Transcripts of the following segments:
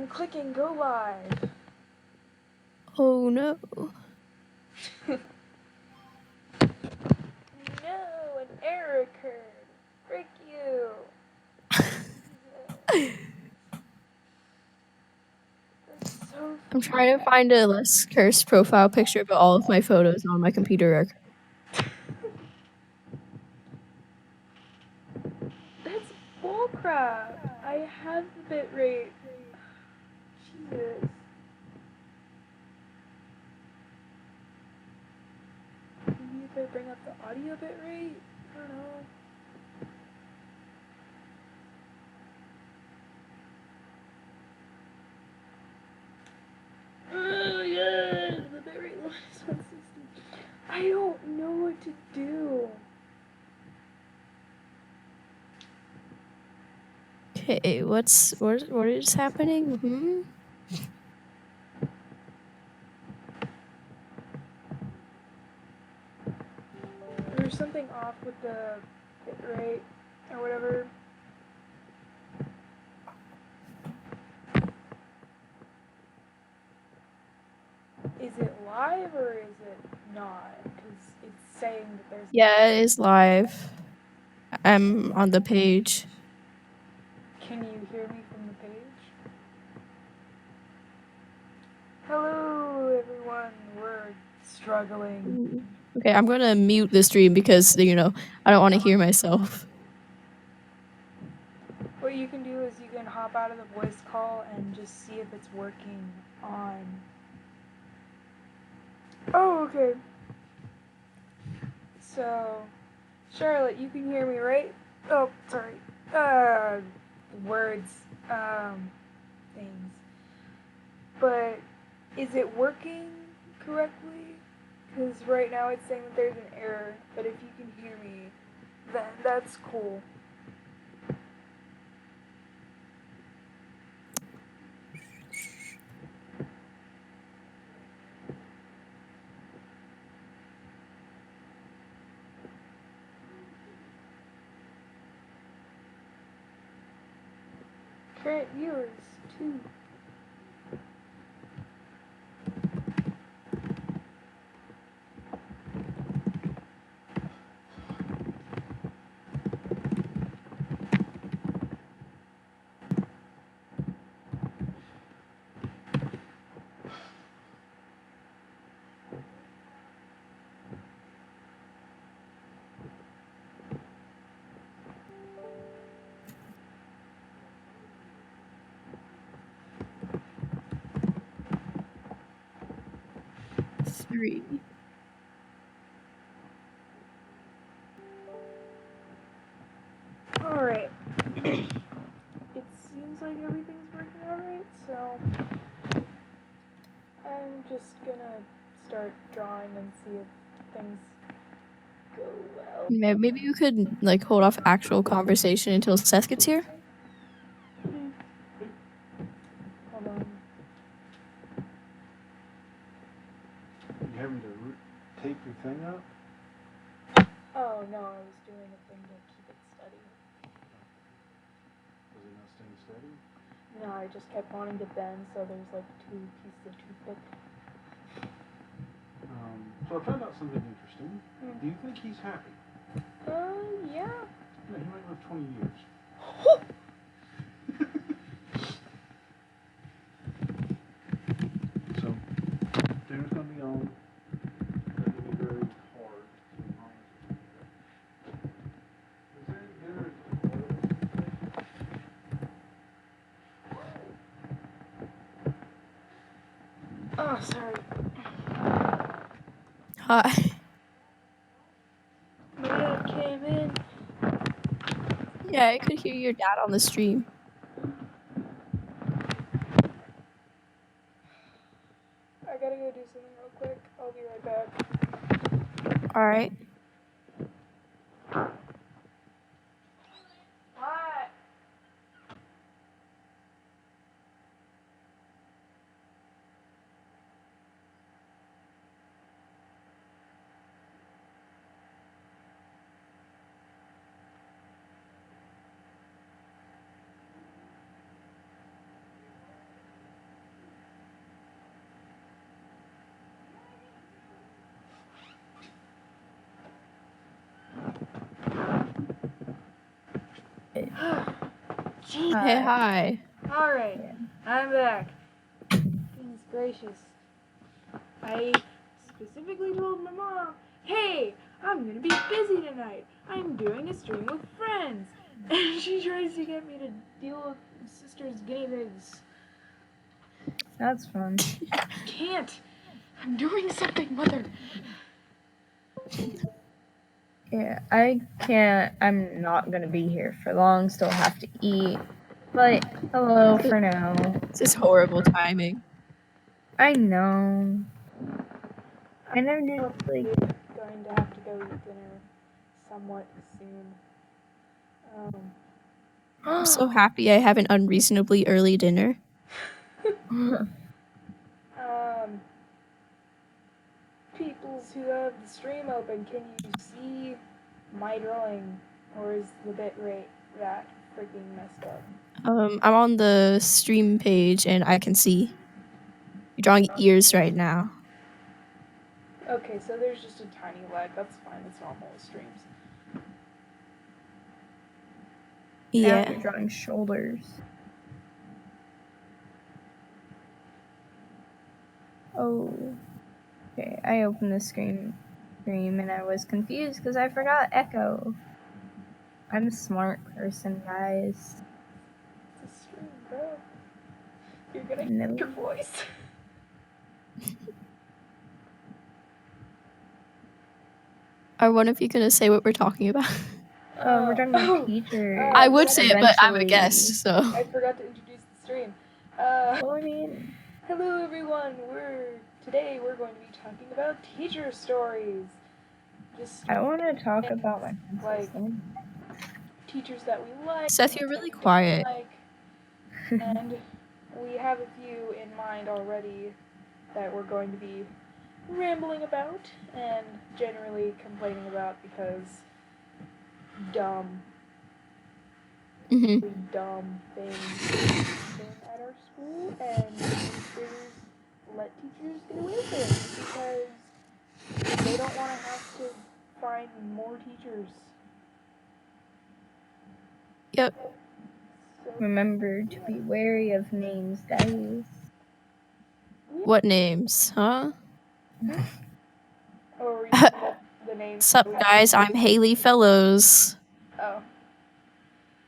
I'm clicking go live. Oh no. No, an error occurred. Frick you. That's so I'm trying to find a less cursed profile picture, but all of my photos on my computer are. That's bullcrap. I have the bitrate. Jesus. Maybe if I bring up the audio bitrate? I don't know. Oh, yeah. The bitrate limit is 160. I don't know what to do. Okay, what is happening? There's something off with the bitrate or whatever. Is it live or is it not? Because it's saying that there's... Yeah, it is live. I'm on the page. Can you hear me from the page? Hello, everyone. We're struggling. Okay, I'm gonna mute the stream because, I don't want to hear myself. What you can do is you can hop out of the voice call and just see if it's working on... Oh, okay. So, Charlotte, you can hear me, right? Oh, sorry. Words, things. But is it working correctly? Because right now it's saying that there's an error, but if you can hear me, then that's cool. Current viewers, 2. Three. Alright. It seems like everything's working alright, so I'm just gonna start drawing and see if things go well. Maybe you could hold off actual conversation until Seth gets here. Hold on. You having to tape your thing up? Oh no, I was doing a thing to keep it steady. Was it not staying steady? No, I just kept wanting to bend, so there's like 2 pieces of toothpick. So I found out something interesting. Do you think he's happy? Yeah. Yeah, he might live 20 years. So, dinner's going to be on. It's going to be very hard. Is there any dinner? Oh, sorry. Hi. My dad came in. Yeah, I could hear your dad on the stream. I gotta go do something real quick. I'll be right back. Alright. What? Hey, hi. Alright, Yeah. I'm back. Goodness gracious. I specifically told my mom, hey, I'm gonna be busy tonight. I'm doing a stream with friends. And she tries to get me to deal with my sister's guinea pigs. That's fun. Can't. I'm doing something, Mother. Yeah, I can't. I'm not gonna be here for long. Still have to eat. But hello for now. This is horrible timing. I know. I never did Probably like. going to have to go eat dinner somewhat soon. I'm so happy I have an unreasonably early dinner. Peoples who have the stream open, can you see my drawing, or is the bit rate that freaking messed up? I'm on the stream page and I can see you're drawing ears right now. Okay, so there's just a tiny lag. That's fine. It's normal with streams. Now Yeah. you're drawing shoulders. Oh. Okay, I opened the stream and I was confused because I forgot echo. I'm a smart person, guys. It's a stream, bro. You're gonna No. get your voice. Are one of you gonna say what we're talking about? We're talking about teachers. I would say it, but I'm a eventually. guest, so. I forgot to introduce the stream. Well, I mean, Hello everyone. Today we're going to be talking about teacher stories. Just I want to talk about my like princess. teachers that we like. Seth, you're really that we quiet. don't like, and we have a few in mind already that we're going to be rambling about and generally complaining about because dumb things happen at our school, and teachers let teachers get away with it because they don't want to have to find more teachers. Yep. So, Remember to be wary of names, guys. What names, huh? or you the names. Sup, guys? I'm Haley Fellows. Oh,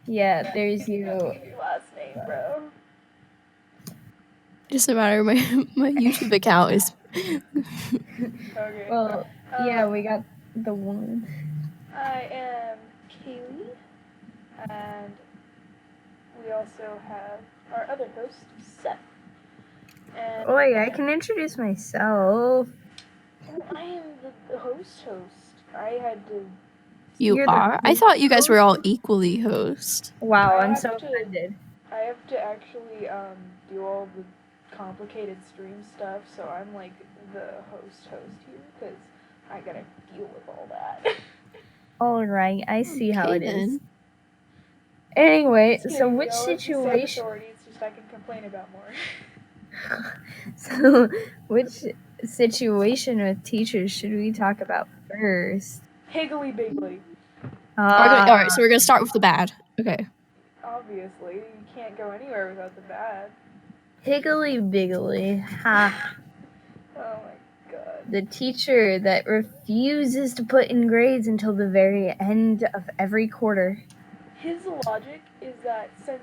Yeah, there's you. your last name, bro. Doesn't matter. My YouTube account is. Okay. Well, yeah, we got the one. I am Kaylee, and we also have our other host, Seth. And Oh, wait, I can introduce myself. well, I am the host. I had to. You You're the are? I thought you guys were all equally host. Wow, I I'm have so to- offended. I have to actually do all the complicated stream stuff, so I'm like the host here because I gotta deal with all that. All right, I see how Okay, it is. then. Anyway, It's so gonna be which all of the same situation? authority, it's just I can complain about more. So, which situation with teachers should we talk about first? Higgly Biggly. All right, so we're gonna start with the bad. Okay. Obviously, you can't go anywhere without the bad. Higgly Biggly. Ha. Oh my god. The teacher that refuses to put in grades until the very end of every quarter. His logic is that since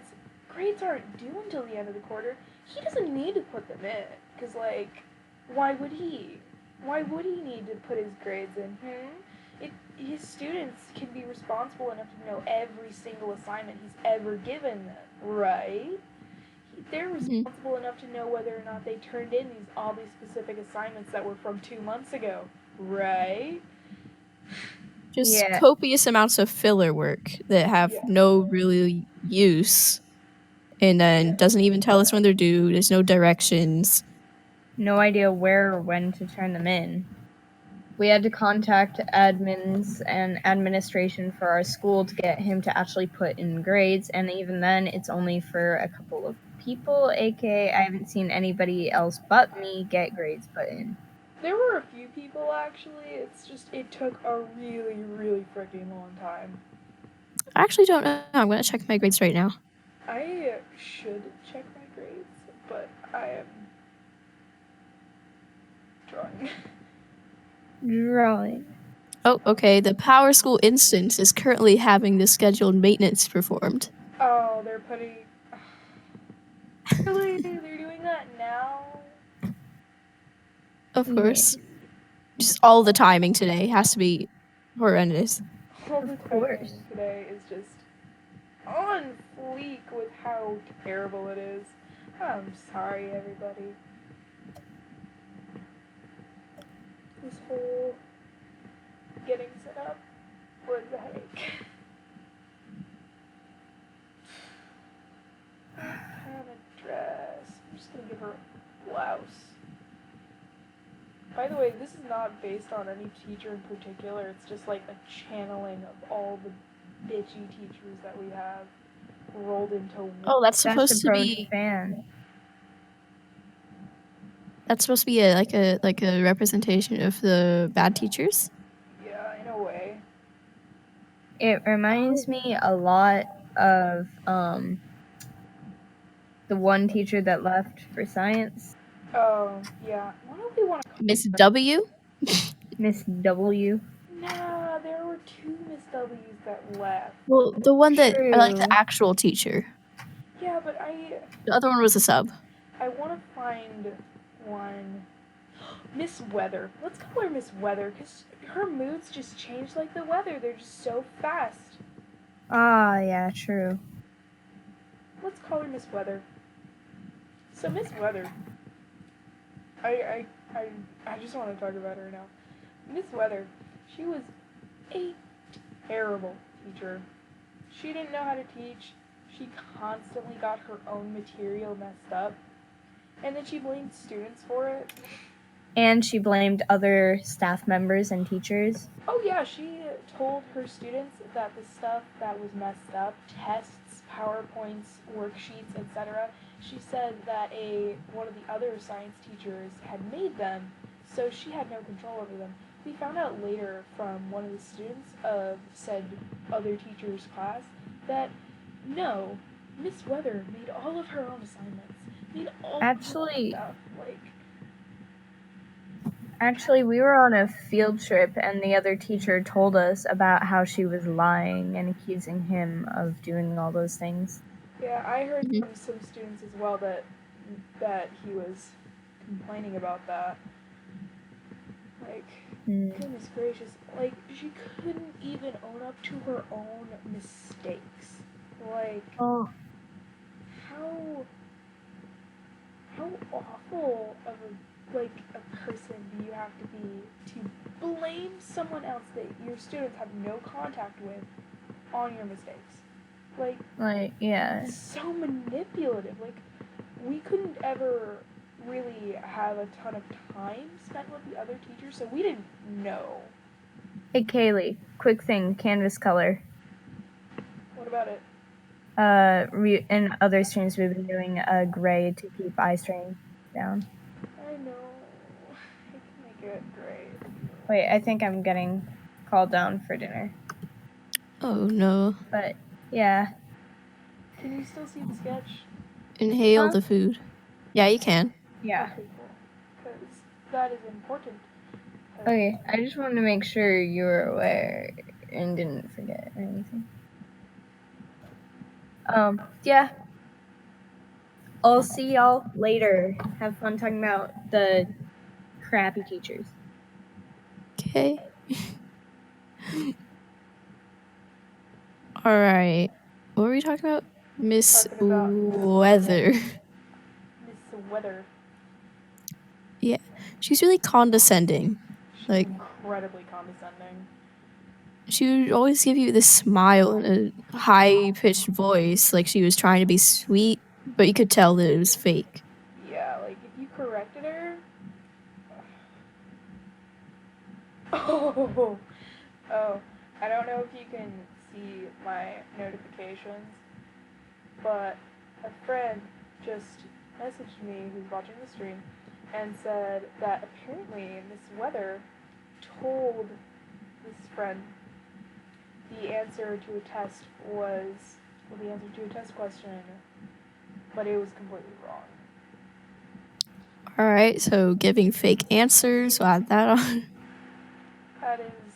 grades aren't due until the end of the quarter, he doesn't need to put them in. Because, like, why would he? Why would he need to put his grades in? His students can be responsible enough to know every single assignment he's ever given them, right? They're responsible enough to know whether or not they turned in these oddly specific assignments that were from 2 months ago, right? Just copious amounts of filler work that have no really use, and then doesn't even tell us when they're due. There's no directions. No idea where or when to turn them in. We had to contact admins and administration for our school to get him to actually put in grades, and even then, it's only for a couple of people, aka I haven't seen anybody else but me get grades put in. There were a few people, actually. It's just, it took a really, really freaking long time. I actually don't know. I'm gonna check my grades right now. I should check my grades, but I am Drawing. Oh, okay. The Power School instance is currently having the scheduled maintenance performed. Oh, they're putting. Really? They're doing that now? Of course. Just all the timing today has to be horrendous. All the Of course. timing today is just on fleek with how terrible it is. I'm sorry, everybody. This whole getting set up was a headache. I have a dress. I'm just gonna give her a blouse. By the way, this is not based on any teacher in particular. It's just like a channeling of all the bitchy teachers that we have rolled into one. Oh, that's supposed to be. Fan. That's supposed to be like a representation of the bad teachers. Yeah, in a way. It reminds me a lot of the one teacher that left for science. Oh, yeah. What do we want to call Miss W? Miss W. Nah, there were two Miss W's that left. Well, the one that I like the True. actual teacher. Yeah, but The other one was a sub. I want to find one. Miss Weather. Let's call her Miss Weather, because her moods just change like the weather. They're just so fast. Ah, yeah, true. Let's call her Miss Weather. So Miss Weather. I just want to talk about her now. Miss Weather, she was a terrible teacher. She didn't know how to teach. She constantly got her own material messed up. And then she blamed students for it. And she blamed other staff members and teachers. Oh yeah, she told her students that the stuff that was messed up, tests, PowerPoints, worksheets, etc., she said that one of the other science teachers had made them, so she had no control over them. We found out later from one of the students of said other teacher's class that no, Miss Weather made all of her own assignments. Made all Actually, of stuff. Actually, we were on a field trip, and the other teacher told us about how she was lying and accusing him of doing all those things. Yeah, I heard from some students as well that he was complaining about that. Like, goodness gracious, like, she couldn't even own up to her own mistakes. Like, how awful of a person do you have to be to blame someone else that your students have no contact with on your mistakes? Like, yeah. So manipulative. Like, we couldn't ever really have a ton of time spent with the other teachers, so we didn't know. Hey, Kaylee, quick thing, canvas color. What about it? In other streams, we've been doing gray to keep eye strain down. I know. I can make it gray. Wait, I think I'm getting called down for dinner. Oh no. But, yeah. Can you still see the sketch? Inhale the food. Yeah, you can. Yeah. Okay, cool. Because that is important. Okay, I just wanted to make sure you were aware and didn't forget or anything. Yeah. I'll see y'all later. Have fun talking about the crappy teachers. Okay. Alright. What were we talking about? Miss Weather. Miss Weather. Yeah. She's really condescending. She's incredibly condescending. She would always give you this smile and a high-pitched voice, like she was trying to be sweet, but you could tell that it was fake. Yeah, like, if you corrected her... Oh, I don't know if you can see my notifications, but a friend just messaged me who's watching the stream and said that apparently Miss Weather told this friend the answer to a test was with the answer to a test question, but it was completely wrong. Alright, so giving fake answers, we'll add that on. That is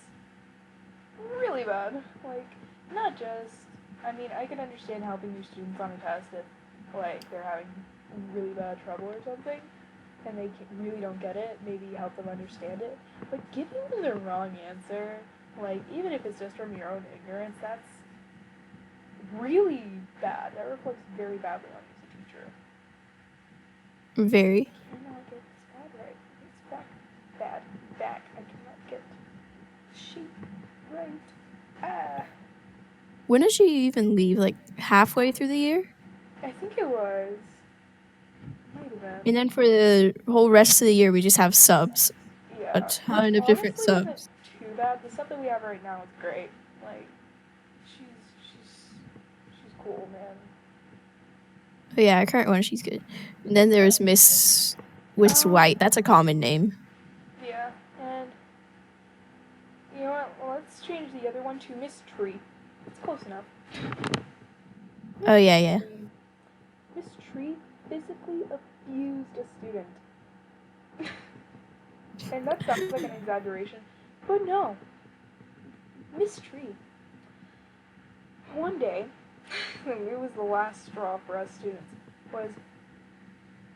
really bad. Like, not just, I mean, I can understand helping your students on a test if, like, they're having really bad trouble or something, and they really don't get it, maybe help them understand it, but giving them the wrong answer, like, even if it's just from your own ignorance, that's really bad. That reflects very badly on you as a teacher. Very. I cannot get this bad right. It's back. Back. I cannot get sheep right. Ah. When did she even leave? Like halfway through the year? I think it was. Might have been. And then for the whole rest of the year, we just have subs. Yeah. A ton Which of different honestly isn't subs. too bad. The stuff that we have right now is great. Like, she's cool, man. Oh yeah, our current one, she's good. And then there's Miss White. That's a common name. Yeah, and you know what? Well, let's change the other one to Miss Tree. It's close enough. Oh yeah. Miss Tree physically abused a student. And that sounds like an exaggeration, but no. Miss Tree. One day, it was the last straw for us students, was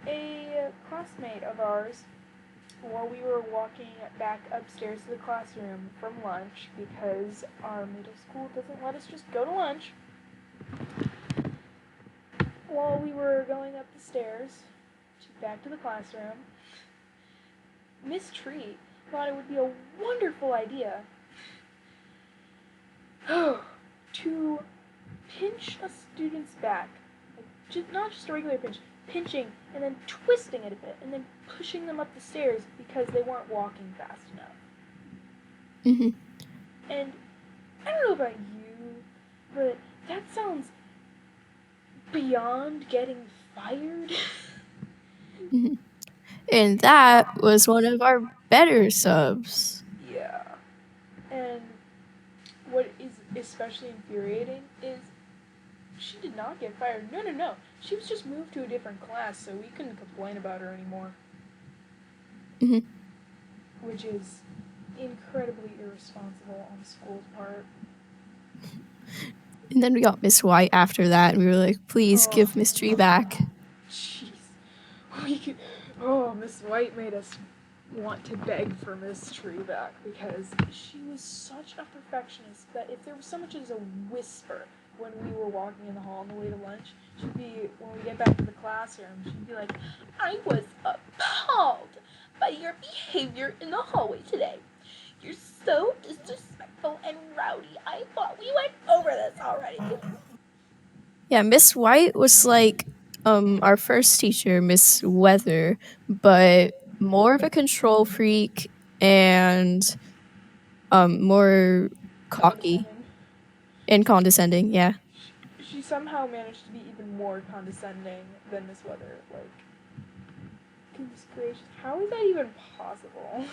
a classmate of ours, while we were walking back upstairs to the classroom from lunch, because our middle school doesn't let us just go to lunch, while we were going up the stairs back to the classroom, Miss Tree thought it would be a wonderful idea to pinch a student's back. Like, not just a regular pinch, pinching and then twisting it a bit and then pushing them up the stairs because they weren't walking fast enough. Mm-hmm. And I don't know about you, but that sounds beyond getting fired. Mm-hmm. And that was one of our better subs. Yeah. And what is especially infuriating is she did not get fired. No. She was just moved to a different class, so we couldn't complain about her anymore. Mm-hmm. Which is incredibly irresponsible on the school's part. And then we got Miss White after that, and we were like, please give Miss Tree back. Jeez. Miss White made us want to beg for Miss Tree back because she was such a perfectionist that if there was so much as a whisper when we were walking in the hall on the way to lunch, when we get back to the classroom, she'd be like, I was appalled by your behavior in the hallway today. You're so disrespectful and rowdy. I thought we went over this already. Yeah, Miss White was like our first teacher, Miss Weather, but more of a control freak and more cocky and condescending. Yeah. She somehow managed to be even more condescending than Miss Weather. Like, goodness gracious, how is that even possible?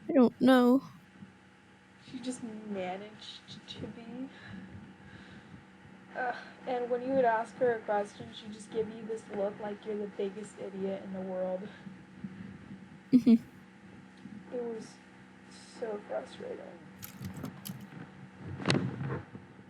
I don't know. She just managed to be. And when you would ask her a question, she'd just give you this look like you're the biggest idiot in the world. Mm-hmm. It was so frustrating.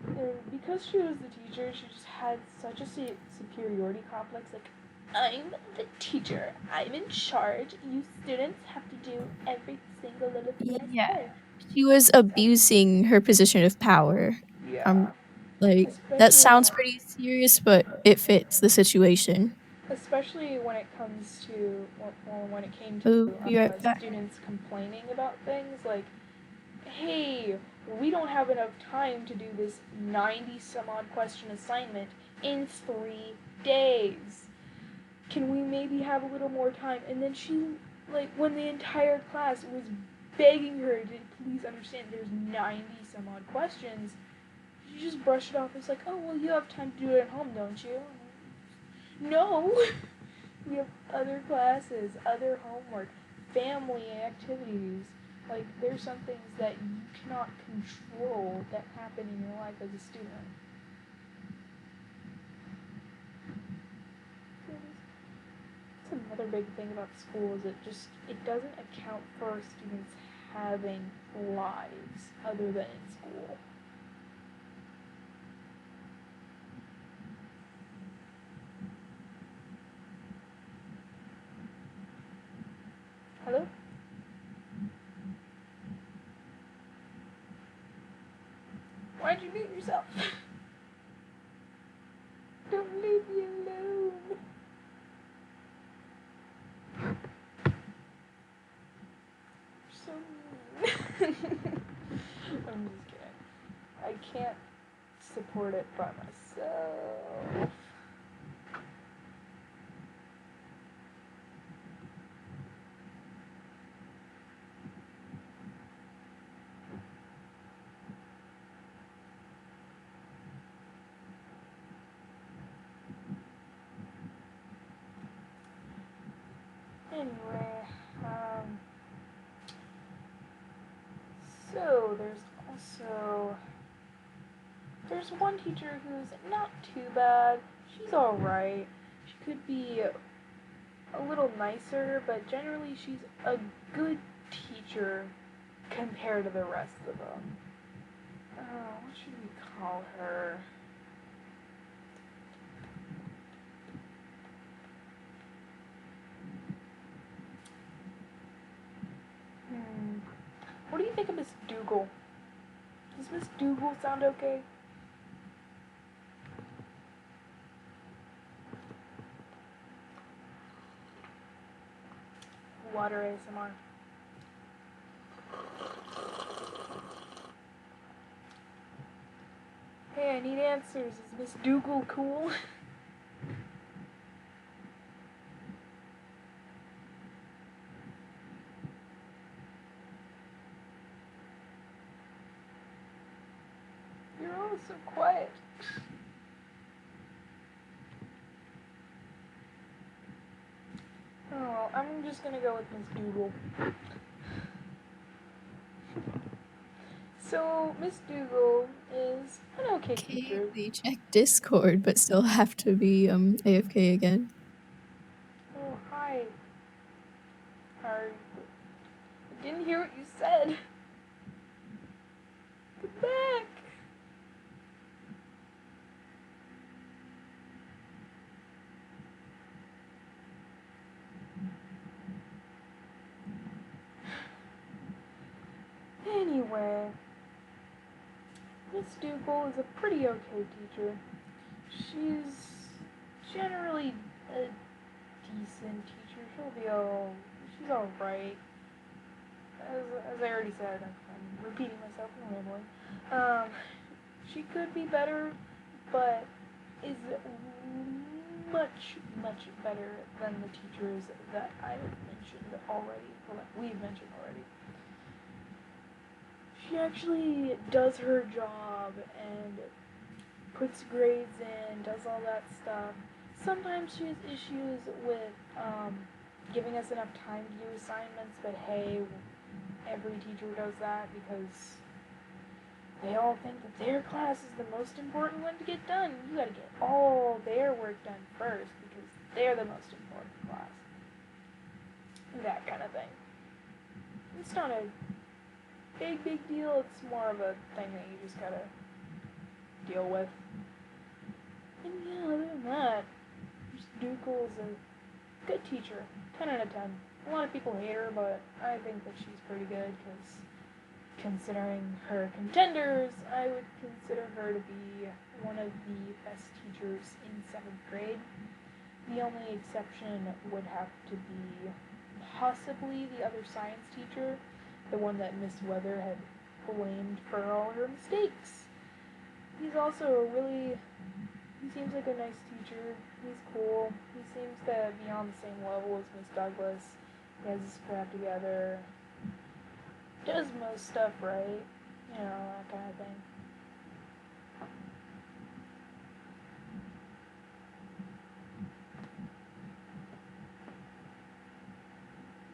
And because she was the teacher, she just had such a superiority complex. Like, I'm the teacher. I'm in charge. You students have to do every single little thing I say. She was abusing her position of power. Yeah. That sounds pretty serious, but it fits the situation. Especially when it comes to, when it came to students complaining about things like, hey, we don't have enough time to do this 90-some-odd question assignment in 3 days. Can we maybe have a little more time? And then she, like, when the entire class was begging her to please understand there's 90-some-odd questions, she just brushed it off as like, oh, well, you have time to do it at home, don't you? No! We have other classes, other homework, family activities. Like, there's some things that you cannot control that happen in your life as a student. another big thing about school is it doesn't account for students having lives other than in school. Hello? Why'd you mute yourself? Don't leave me alone. You're so mean. I'm just kidding. I can't support it by myself. Anyway, so there's one teacher who's not too bad. She's alright. She could be a little nicer, but generally she's a good teacher compared to the rest of them. What should we call her? What do you think of Miss Dougal? Does Miss Dougal sound okay? Water ASMR. Hey, I need answers. Is Miss Dougal cool? You're all so quiet. Oh, I'm just gonna go with Miss Dougal. So, Miss Dougal is an okay teacher. Kaylee, check Discord, but still have to be AFK again. Oh, hi. I didn't hear what you said. Come back. Anyway, Miss Dougal is a pretty okay teacher. She's generally a decent teacher. She's alright. As I already said, I'm repeating myself and rambling. She could be better, but is much, much better than the teachers that I have mentioned already, or that we've mentioned already. She actually does her job and puts grades in, does all that stuff. Sometimes she has issues with giving us enough time to do assignments, but hey, every teacher does that because they all think that their class is the most important one to get done. You gotta get all their work done first because they're the most important class. That kind of thing. It's not a big deal. It's more of a thing that you just gotta deal with. And yeah, other than that, Miss Dougal's a good teacher. 10 out of 10. A lot of people hate her, but I think that she's pretty good because considering her contenders, I would consider her to be one of the best teachers in 7th grade. The only exception would have to be possibly the other science teacher, the one that Miss Weather had blamed for all her mistakes. He's also he seems like a nice teacher. He's cool. He seems to be on the same level as Miss Douglas. He has his crap together. Does most stuff right. You know, that kind of thing.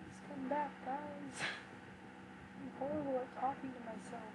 Let's come back, guys. I'm horrible at talking to myself.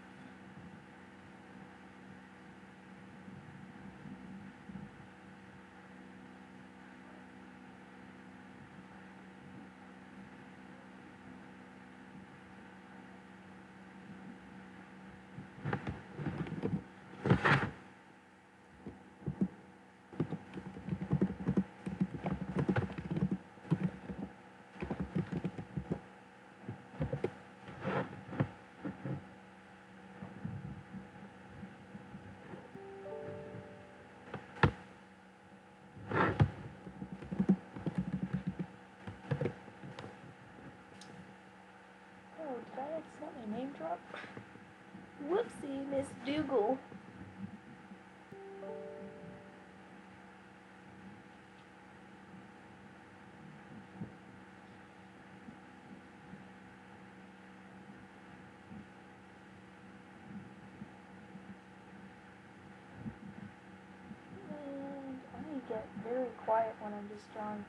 get very quiet when I'm just drawing.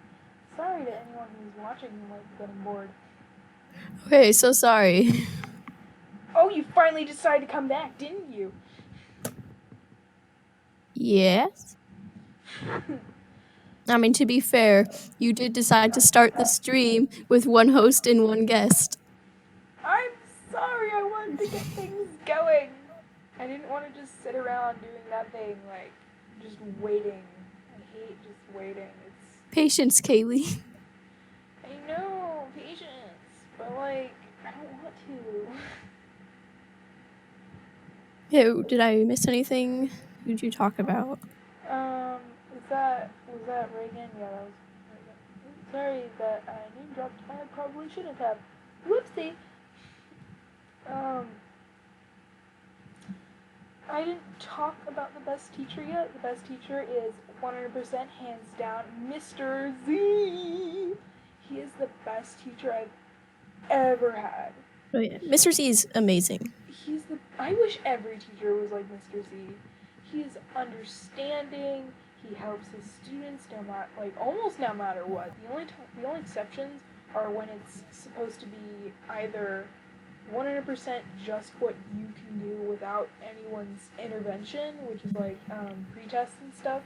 Sorry to anyone who's watching and getting bored. Okay, so sorry. Oh, you finally decided to come back, didn't you? Yes. I mean, to be fair, you did decide to start the stream with one host and one guest. I'm sorry, I wanted to get things going. I didn't want to just sit around doing nothing, just waiting. I hate just waiting. It's Patience, Kaylee. I know, patience, but I don't want to. Ew, did I miss anything? Who did you talk about? Was that Reagan? Yeah, that was Reagan. Sorry that I name dropped. I probably shouldn't have. Whoopsie. I didn't talk about the best teacher yet. The best teacher is 100% hands down Mr. Z. He is the best teacher I've ever had. Oh yeah, Mr. Z is amazing. I wish every teacher was like Mr. Z. He is understanding. He helps his students almost no matter what. The only exceptions are when it's supposed to be either 100% just what you can do without anyone's intervention, which is pre-test and stuff,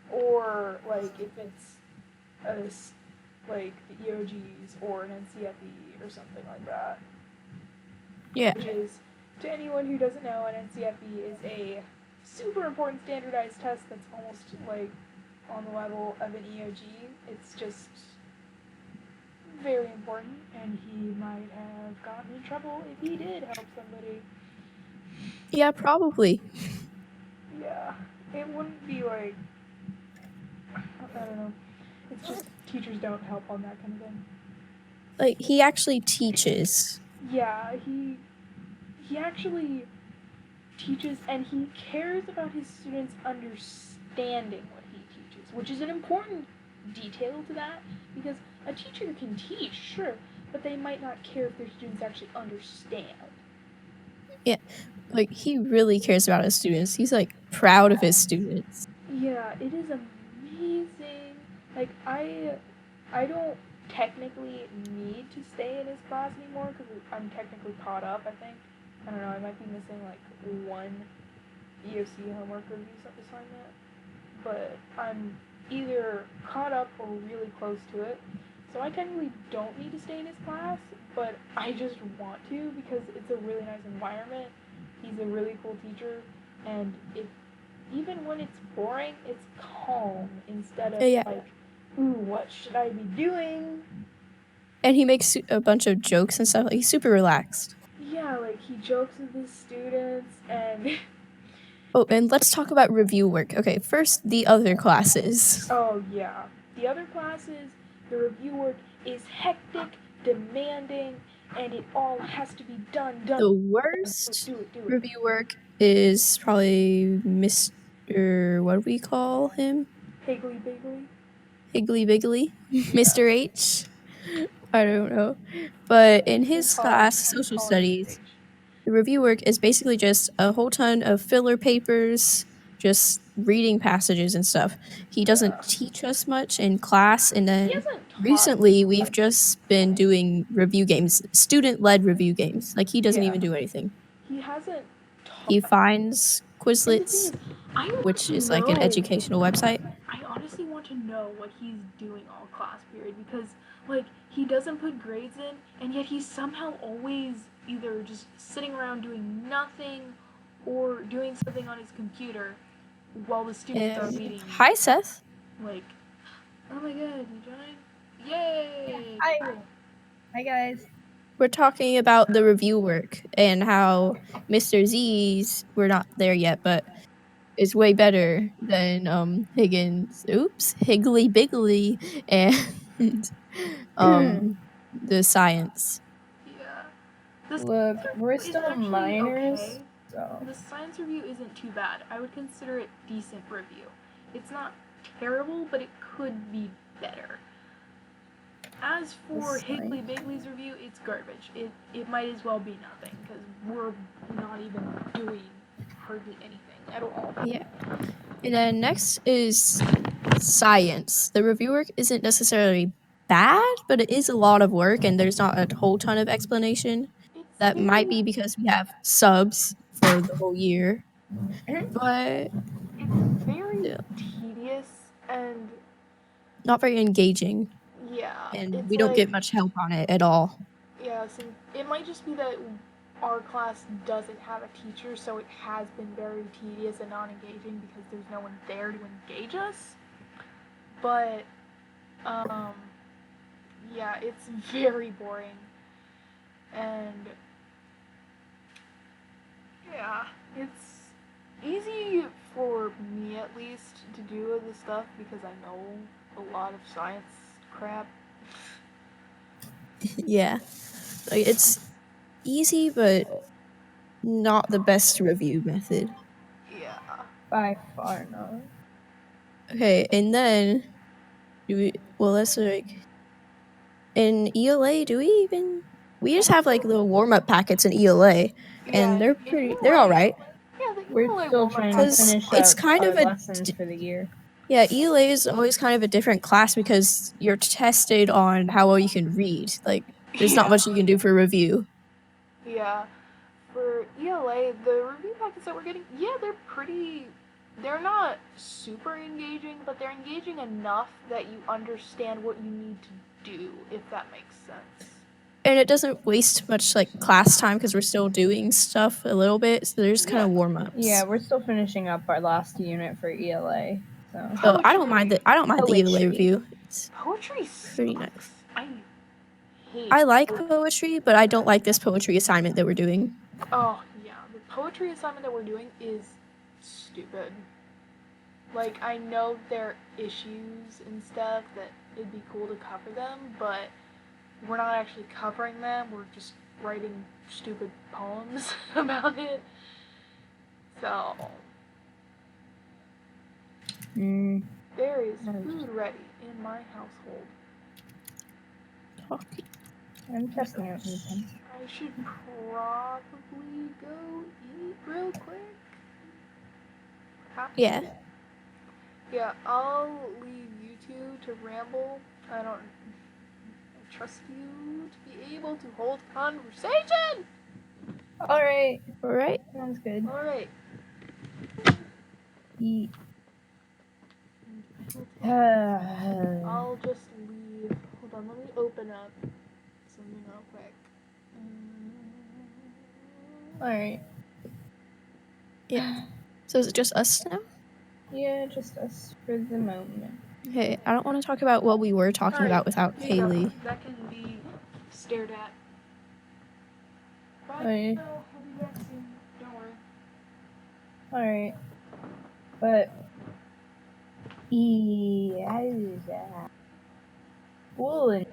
or if it's the EOGs or an NCFE or something like that. Yeah. Which is, to anyone who doesn't know, an NCFE is a super important standardized test that's almost on the level of an EOG. It's just very important, and he might have gotten in trouble if he did help somebody. Yeah, probably. Yeah, it wouldn't be I don't know. It's just teachers don't help on that kind of thing. He actually teaches. Yeah, he actually teaches, and he cares about his students understanding what he teaches, which is an important detail to that, because a teacher can teach, sure, but they might not care if their students actually understand. Yeah, he really cares about his students. He's proud of his students. Yeah, it is amazing. I don't technically need to stay in his class anymore because I'm technically caught up, I think. I don't know, I might be missing one EOC homework review assignment, but I'm either caught up or really close to it. So I technically don't need to stay in his class, but I just want to because it's a really nice environment. He's a really cool teacher, and even when it's boring, it's calm instead of ooh, what should I be doing? And he makes a bunch of jokes and stuff. He's super relaxed. Yeah, he jokes with his students and... Oh, and let's talk about review work. Okay, first, the other classes. Oh, yeah. The other classes, the review work is hectic, demanding, and it all has to be done. The worst do it. Review work is probably Mr. What do we call him? Higgly Biggly. Higgly Biggly. Yeah. Mr. H. I don't know. But in his class, social studies, the review work is basically just a whole ton of filler papers, just reading passages and stuff. He doesn't teach us much in class, and then recently we've just been doing review games, student-led review games. He doesn't even do anything. He hasn't He finds Quizlets, which is an educational website. I honestly want to know what he's doing all class period because he doesn't put grades in, and yet he's somehow always either just sitting around doing nothing or doing something on his computer while the students are meeting. Hi, Seth. Oh my god, you joined? Yay! Hi. Hi, guys. We're talking about the review work and how Mr. Z's, we're not there yet, but is way better than Higgly Biggly, and the science. Yeah. Look, we're still minors. Okay. So. The science review isn't too bad. I would consider it decent review. It's not terrible, but it could be better. As for Higgly Biggly's review, it's garbage. It might as well be nothing, because we're not even doing hardly anything at all. Yeah. And then next is science. The review work isn't necessarily bad, but it is a lot of work and there's not a whole ton of explanation. It's That might very, be because we have subs for the whole year. But it's very yeah, tedious, and not very engaging. yeah, And it's we don't like, get much help on it at all. yeah, so it might just be that our class doesn't have a teacher, so it has been very tedious and non-engaging because there's no one there to engage us. But, yeah, it's very boring. And, yeah, it's easy for me at least to do this stuff because I know a lot of science crap. Yeah. Like, it's easy, but not the best review method. Yeah. By far not. Okay, and then let's like in ELA, do we even we just have like little warm up packets in ELA Yeah, and in they're all ELA, right. yeah, the We're ELA still warm-up trying to packets Because are finish it's up fine. kind our of a lessons for the year. yeah, ELA is always kind of a different class because you're tested on how well you can read. Like there's not Yeah. much you can do for review. Yeah. For ELA, the review packets that we're getting, yeah, they're not super engaging, but they're engaging enough that you understand what you need to do, if that makes sense. And it doesn't waste much like class time because we're still doing stuff a little bit. So there's kind of warm ups. Yeah, we're still finishing up our last unit for ELA. So So I don't mind the ELA Poetry. review. It's Poetry pretty sucks. nice. I hate I like poetry, but I don't like this poetry assignment that we're doing. Oh, yeah. The poetry assignment that we're doing is stupid. Like, I know there are issues and stuff that it'd be cool to cover them, but we're not actually covering them. We're just writing stupid poems about it. So, there is food ready in my household. Talking. I'm testing out new pens. I should probably go eat real quick. Yeah. Yeah, I'll leave you two to ramble. I trust you to be able to hold conversation. Alright. Alright. Sounds good. All right. Eat. I'll just leave. Hold on, let me open up something real quick. Alright. Yeah. So is it just us now? Yeah, just us for the moment. Okay, I don't want to talk about what we were talking about without Here you go. Kaylee. That can be stared at. Bye. Alright. No, I'll be back soon. Don't worry. Alright. But yeah. Cool.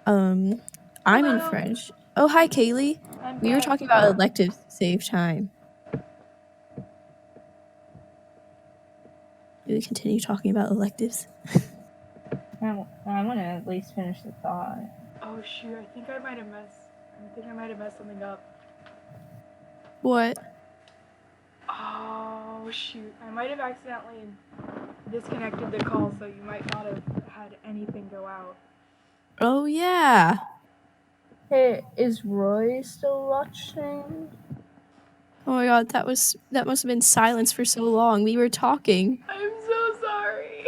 I'm in Hello. French. Oh, hi, Kaylee. I'm We were back. talking about electives to save time. Do we continue talking about electives? I want to at least finish the thought. Oh shoot! I think I might have messed something up. What? Oh shoot! I might have accidentally disconnected the call, so you might not have had anything go out. Oh, yeah. Hey, is Roy still watching? Oh my god, that must have been silence for so long. We were talking. I'm so sorry.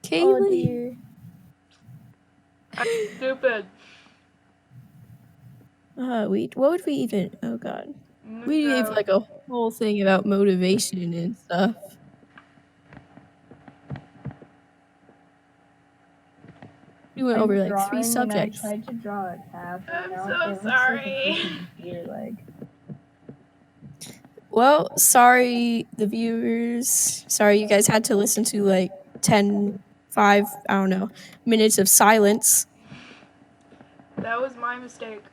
Kaylee. Oh dear. I'm stupid. What would we even? Oh god, we gave So, like a whole thing about motivation and stuff. We went over I'm like 3 drawing and I subjects. tried to draw a cat. I'm Now so it looks like sorry. a freaking deer leg. Well, sorry the viewers. Sorry you guys had to listen to like 5, I don't know, minutes of silence. That was my mistake.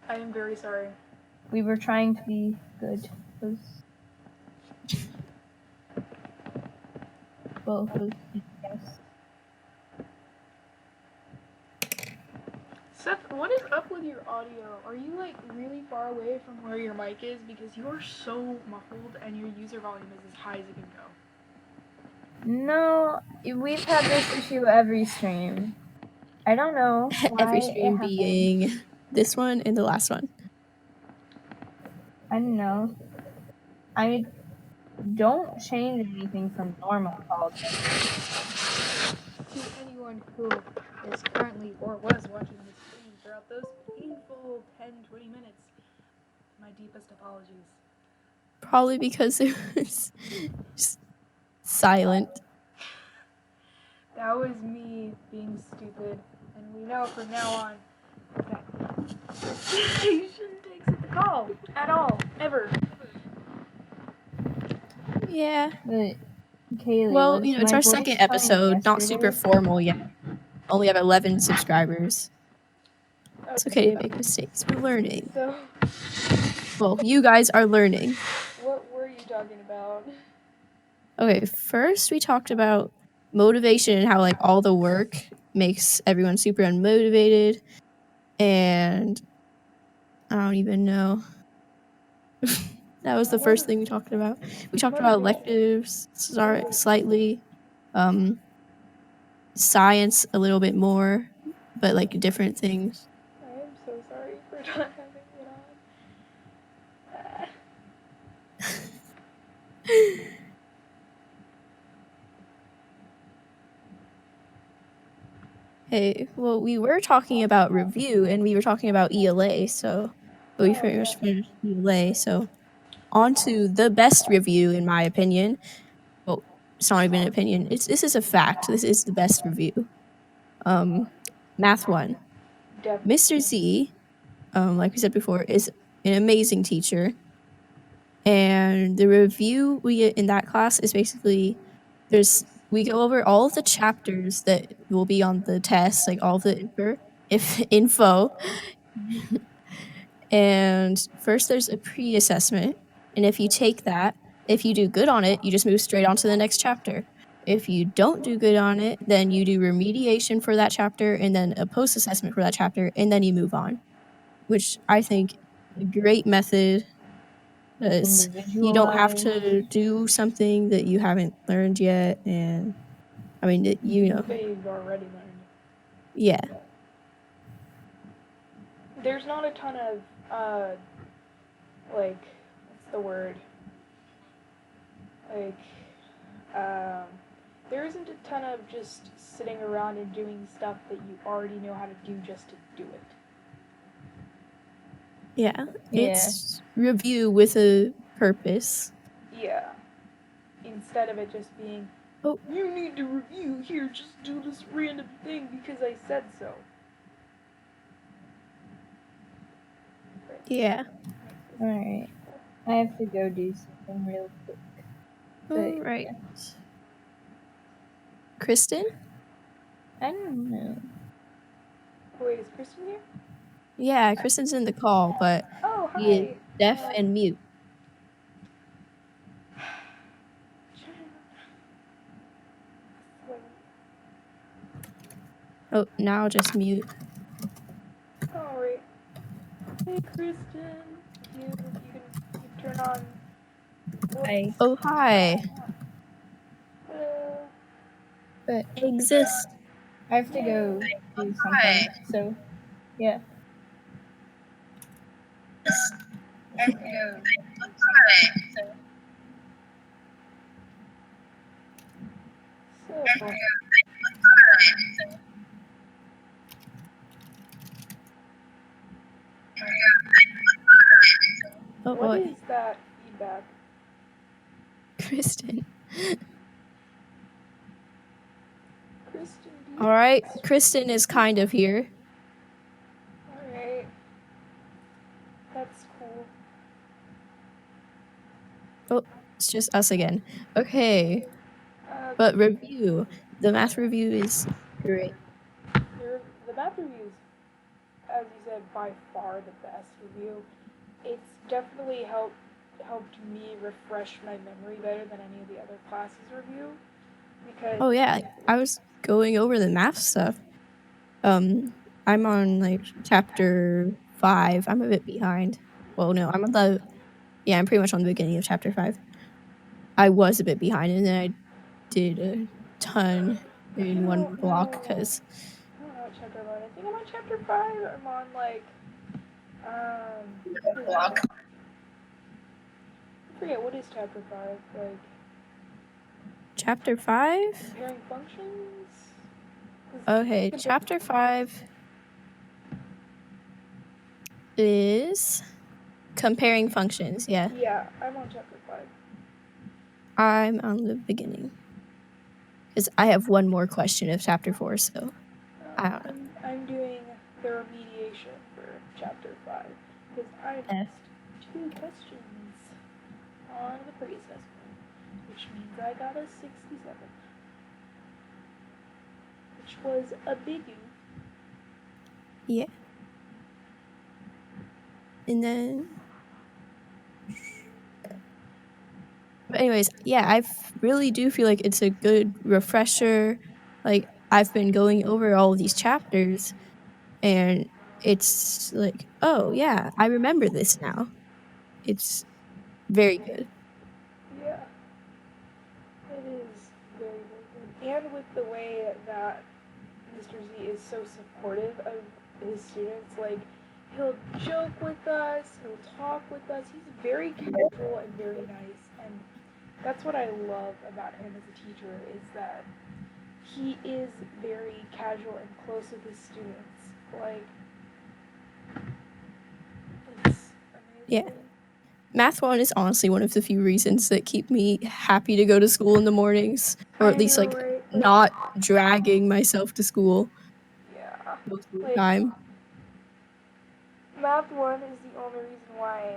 I am very sorry. We were trying to be good. Both of yes. Seth, what is up with your audio? Are you like really far away from where your mic is? Because you are so muffled and your user volume is as high as it can go. No, we've had this issue every stream. I don't know why Every it stream happened. being this one and the last one. I don't know. I don't change anything from normal quality. To anyone who is currently or was watching this stream throughout those painful 10-20 minutes, my deepest apologies. Probably because it was just silent. That was me being stupid, and we know from now on that you shouldn't take the call at all, ever. Yeah. But Kaylee, Well, was you know, it's my our voice second fine episode, not super yesterday? formal yet. Only have 11 subscribers. It's okay to make mistakes. We're learning. So, Well, you guys are learning. what were you talking about? Okay, first we talked about motivation and how like all the work makes everyone super unmotivated, and I don't even know. That was the first thing we talked about. We talked about electives slightly, science a little bit more, but like different things. I am so sorry for not having it on. Hey, well, we were talking about review and we were talking about ELA, so we pretty much finished ELA. So on to the best review, in my opinion. Well, it's not even an opinion. This is a fact. This is the best review. Math 1. Mr. Z, like we said before, is an amazing teacher. And the review we get in that class is basically we go over all of the chapters that will be on the test, like all the info. And first there's a pre-assessment. And if you take that, if you do good on it, you just move straight on to the next chapter. If you don't do good on it, then you do remediation for that chapter and then a post-assessment for that chapter, and then you move on, which I think is a great method because you don't have to do something that you haven't learned yet. And I mean, you know. But you've already learned. Yeah. There's not a ton of, like, what's the word? Like, there isn't a ton of just sitting around and doing stuff that you already know how to do just to do it. Yeah. It's review with a purpose. Yeah. Instead of it just being, oh, you need to review here, just do this random thing because I said so. Yeah. Alright. I have to go do something real quick. All right. Kristen? I don't know. is Kristen here? Yeah, Kristen's in the call, but Oh, he is hi. deaf and mute. Oh, now just mute. Alright. Hey, Kristen. You can turn on. Hi. Oh, hi. Hello. But Exist. I have to go do something. So, yeah. I have to go do something. So, Oh what boy. is that feedback? Kristen. Kristen, do you? Alright, Kristen is kind of here. Alright. That's cool. Oh, it's just us again. Okay, but review. The math review is great. The math reviews, as you said, by far the best review. It's definitely helped me refresh my memory better than any of the other classes review. Because Oh yeah, I was going over the math stuff. I'm on like chapter 5. I'm a bit behind. Well, no, I'm pretty much on the beginning of chapter 5. I was a bit behind, and then I did a ton in one block because I don't know what chapter I'm on. I think I'm on chapter 5. I'm on like what is it? I forget what is chapter 5. Like chapter 5. comparing functions. Okay, chapter 5 is comparing functions. Yeah, Yeah, I'm on chapter 5. I'm on the beginning because I have one more question of chapter 4. So I don't know. I'm doing the remediation for chapter 5 because I Yeah. missed 2 questions on the pre-assessment, which means I got a 67, which was a biggie. Yeah. And then, but anyways, yeah, I really do feel like it's a good refresher. Like I've been going over all of these chapters, and it's like, oh yeah, I remember this now. It's very good. Yeah, it is very, very good. And with the way that Mr. Z is so supportive of his students, like, he'll joke with us, he'll talk with us. He's very casual and very nice. And that's what I love about him as a teacher is that he is very casual and close with his students. Like, it's amazing. Yeah. Math 1 is honestly one of the few reasons that keep me happy to go to school in the mornings, or at least like right? not dragging myself to school Yeah. most of the Like, time. Math 1 is the only reason why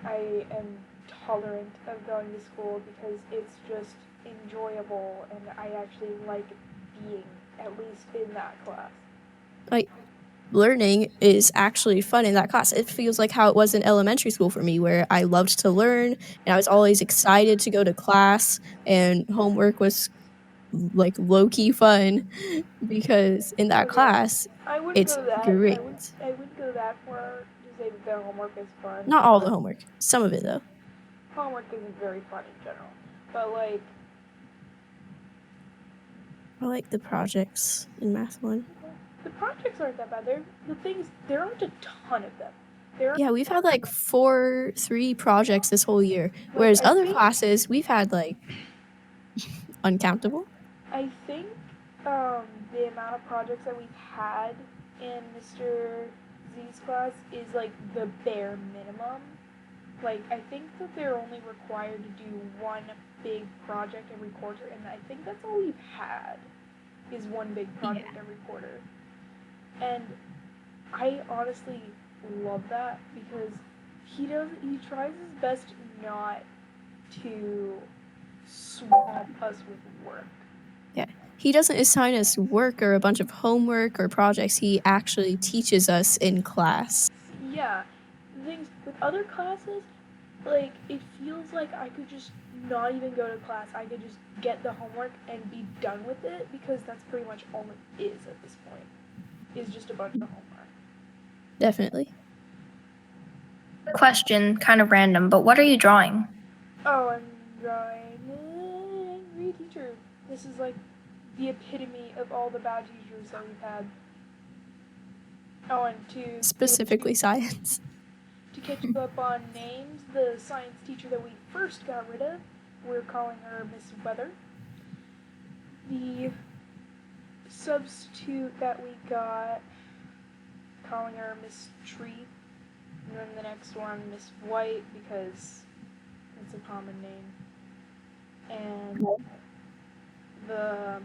I am tolerant of going to school because it's just enjoyable and I actually like being at least in that class. Like learning is actually fun in that class. It feels like how it was in elementary school for me, where I loved to learn and I was always excited to go to class, and homework was like low-key fun because in that class I wouldn't it's go that. great. I wouldn't go that far to say that their homework is fun. Not all the homework, some of it though. Homework isn't very fun in general, but like I like the projects in Math 1. the projects aren't that bad. There aren't a ton of them. Yeah, we've had like 3 projects this whole year, whereas other classes we've had like uncountable. I think the amount of projects that we've had in Mr. Z's class is like the bare minimum. Like I think that they're only required to do one big project every quarter, and I think that's all we've had is one big project every quarter. And I honestly love that because he tries his best not to swamp us with work. Yeah. he doesn't assign us work or a bunch of homework or projects. He actually teaches us in class. Yeah, the things with other classes, like it feels like I could just not even go to class. I could just get the homework and be done with it because that's pretty much all it is at this point. Is just a bunch of homework. Definitely. Question, kind of random, but what are you drawing? Oh, I'm drawing angry teacher. This is like the epitome of all the bad teachers that we've had. Oh, and Specifically science. to catch you up on names, the science teacher that we first got rid of, we're calling her Miss Weather. The substitute that we got, calling her Miss Tree. And then the next one, Miss White, because it's a common name. And the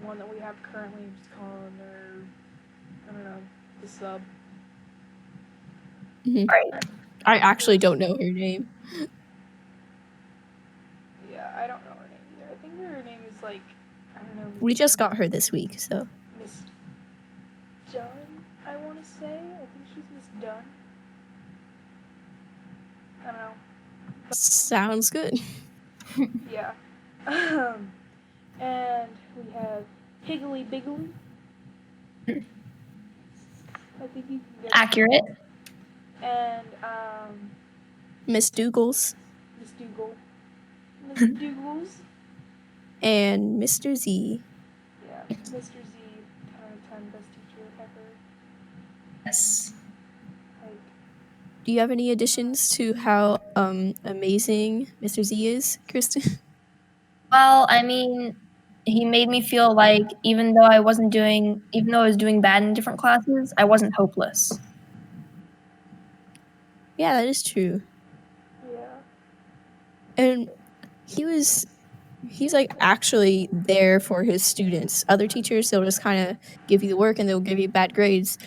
one that we have currently, I'm just calling her, I don't know, the sub. Right. I actually don't know her name. Yeah, I don't know her name either. I think her name is like, I don't know. We just got her this week, so. Miss Dunn, I want to say. I think she's Miss Dunn. I don't know. Sounds good. Yeah. And we have Higgly Biggly. I think you can get Accurate. And Miss Dougals. Miss Dougal. Miss Dougals. And Mr. Z. Yeah, Mr. Z, 10 out of 10, best teacher ever. Yes. Like, Do you have any additions to how amazing Mr. Z is, Kristen? Well, I mean, he made me feel like even though I was doing bad in different classes, I wasn't hopeless. Yeah, that is true. yeah. And he's like actually there for his students. Other teachers, they'll just kind of give you the work and they'll give you bad grades.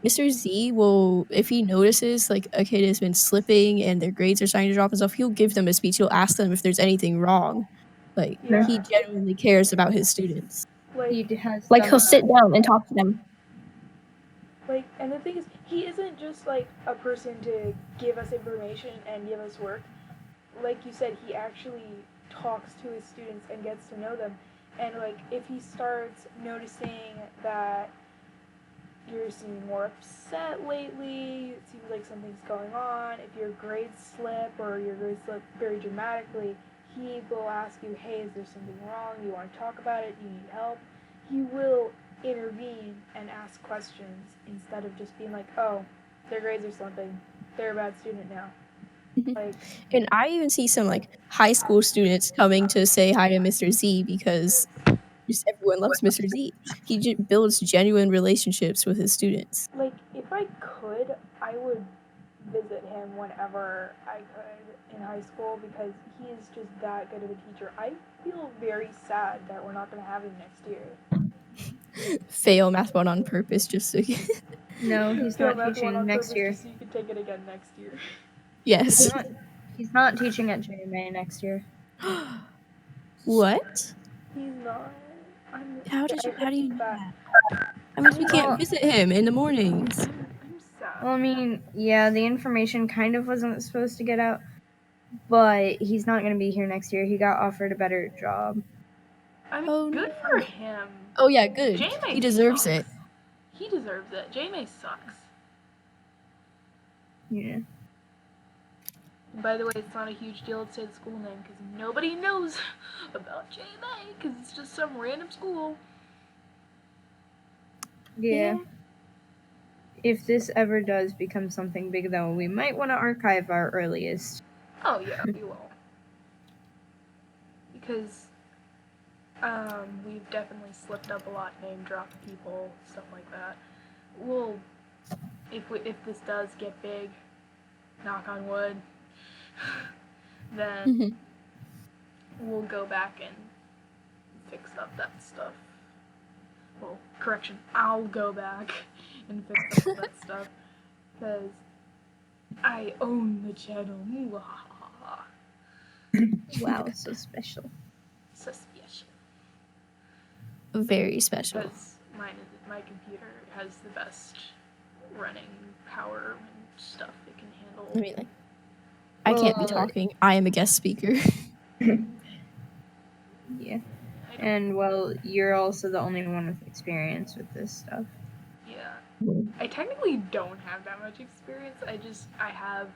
Mr. Z will, if he notices like a kid has been slipping and their grades are starting to drop and stuff, he'll give them a speech. He'll ask them if there's anything wrong. Like, Yeah. he genuinely cares about his students. Like, He has Like done he'll that. sit down and talk to them. and the thing is, he isn't just like a person to give us information and give us work. Like you said, he actually talks to his students and gets to know them. And like, if he starts noticing that you're seeming more upset lately, it seems like something's going on, if your grades slip or your grades slip very dramatically, he will ask you, hey, is there something wrong? Do you want to talk about it? Do you need help? He will intervene and ask questions instead of just being like, oh, their grades are slipping. They're a bad student now. Like, And I even see some like high school students coming to say hi to Mr. Z because just everyone loves Mr. Z. He builds genuine relationships with his students. like if I could, I would visit him whenever I could in high school because he is just that good of a teacher. I feel very sad that we're not going to have him next year. Fail Math 1 on purpose just so No, he's Fail not Math 1 teaching on next purpose year. just so you can take it again next year. Yes. He's not teaching at JMA next year. What? He's not. How do you know that? that? I mean, we Well- can't visit him in the mornings. I'm sad. Well, I mean, yeah, the information kind of wasn't supposed to get out, but he's not going to be here next year. He got offered a better job. I mean, Oh, good no. for him. Oh yeah, good. JMA He deserves sucks. it. He deserves it. JMA sucks. Yeah. By the way, it's not a huge deal to say the school name because nobody knows about JMA because it's just some random school. Yeah. If this ever does become something big, though, we might want to archive our earliest. Oh yeah, we will. Because we've definitely slipped up a lot, name dropped people, stuff like that. We'll, if this does get big, knock on wood, then we'll go back and fix up that stuff. Well, correction, I'll go back and fix up that stuff because I own the channel. Wow, so special. So special. very special. Because my computer has the best running power and stuff it can handle. I mean, like, I can't be talking. I am a guest speaker. Yeah. And, well, you're also the only one with experience with this stuff. Yeah. I technically don't have that much experience. I have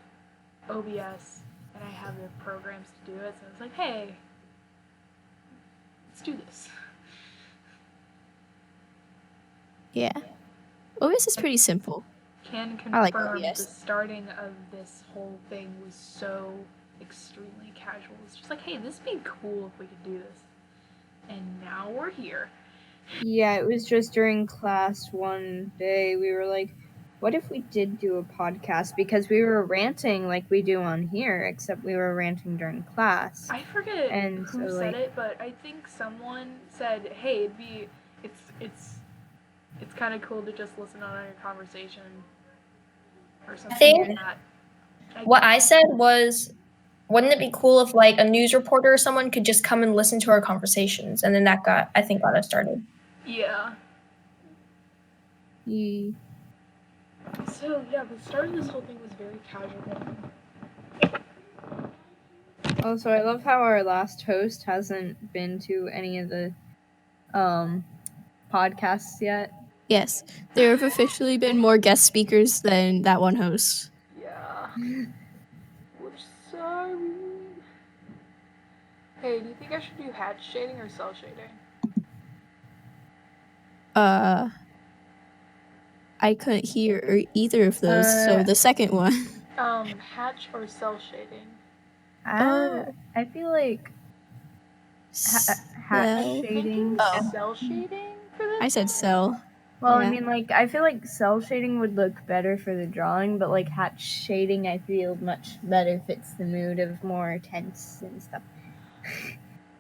OBS and I have the programs to do it, so it's like, hey, let's do this. Yeah. OBS is pretty simple. Can confirm I like OBS. the starting of this whole thing was so extremely casual. It's just like, hey, this would be cool if we could do this. And now we're here. Yeah, it was just during class one day we were like, what if we did do a podcast? Because we were ranting like we do on here, except we were ranting during class. I forget And who so, said like- it, but I think someone said, hey, it's kind of cool to just listen on your conversation or something think like that. what I said was, wouldn't it be cool if like a news reporter or someone could just come and listen to our conversations? And then that got us started. Yeah. Ye- So yeah, the start of this whole thing was very casual. Also, I love how our last host hasn't been to any of the podcasts yet. Yes, there have officially been more guest speakers than that one host. Yeah. We're sorry. Hey, do you think I should do hatch shading or cell shading? I couldn't hear either of those, so the second one. Hatch or cell shading? I feel like hatch Cell. shading. Oh. Cell shading for this? I said cell. Well, Yeah. I mean, like, I feel like cell shading would look better for the drawing, but like hatch shading, I feel much better fits the mood of more tense and stuff.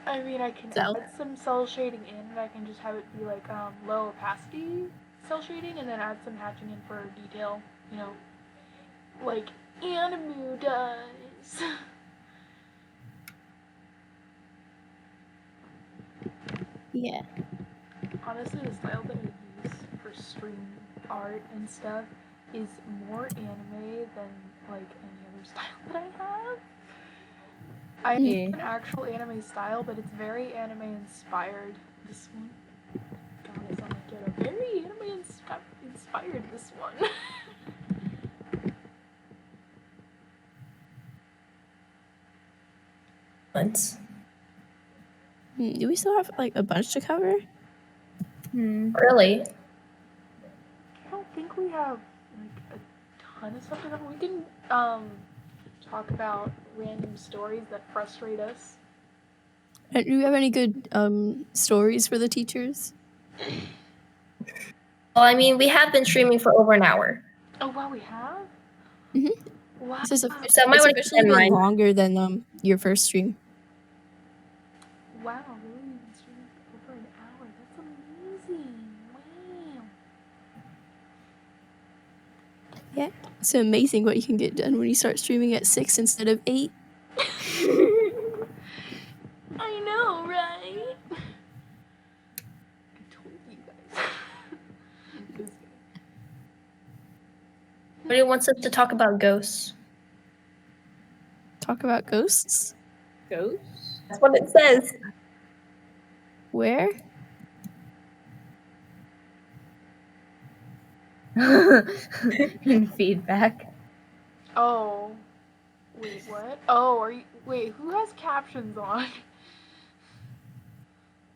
I mean, I can Cell. add some cell shading in, and I can just have it be like low opacity cell shading, and then add some hatching in for detail. You know, like Animu does. Yeah. Honestly, the style that I use for stream art and stuff is more anime than like any other style that I have. I have an actual anime style, but it's very anime inspired. This one, God, I sound like it. Very anime inspired. This one. Do we still have like a bunch to cover? Really? I don't think we have like a ton of stuff to cover. We can talk about random stories that frustrate us. Do you have any good stories for the teachers? Well, I mean, we have been streaming for over an hour. Oh wow, we have. Mhm. Wow. This is So it's might wanna keep officially that in been mind. longer than your first stream. Wow, really? You've been streaming for over an hour. That's amazing. Wow. Yeah, it's amazing what you can get done when you start streaming at 6 instead of 8. I know, right? I told you guys. Just kidding. Nobody wants us to talk about ghosts. Talk about ghosts? Ghosts? That's what it says. Where? In feedback. Oh. Wait, what? Oh, wait, who has captions on?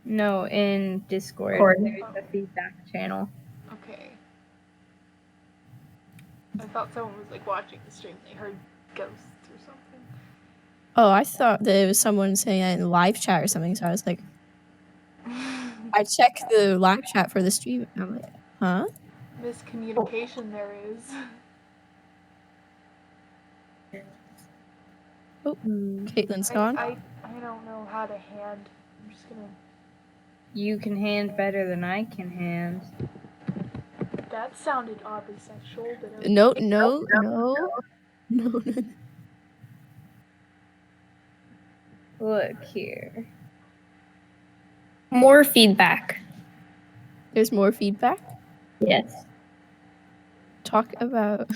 No, in Discord. Discord. There's a feedback channel. Okay. I thought someone was like watching the stream. They heard ghosts or something. Oh, I thought that it was someone saying that in live chat or something, so I was like, I checked the live chat for the stream, and I'm like, huh? Miscommunication there is. Oh, Caitlin's gone. I don't know how to hand. I'm just gonna. You can hand better than I can hand. That sounded oddly sexual, but okay. No. Look here. More feedback. There's more feedback. Yes. Talk about.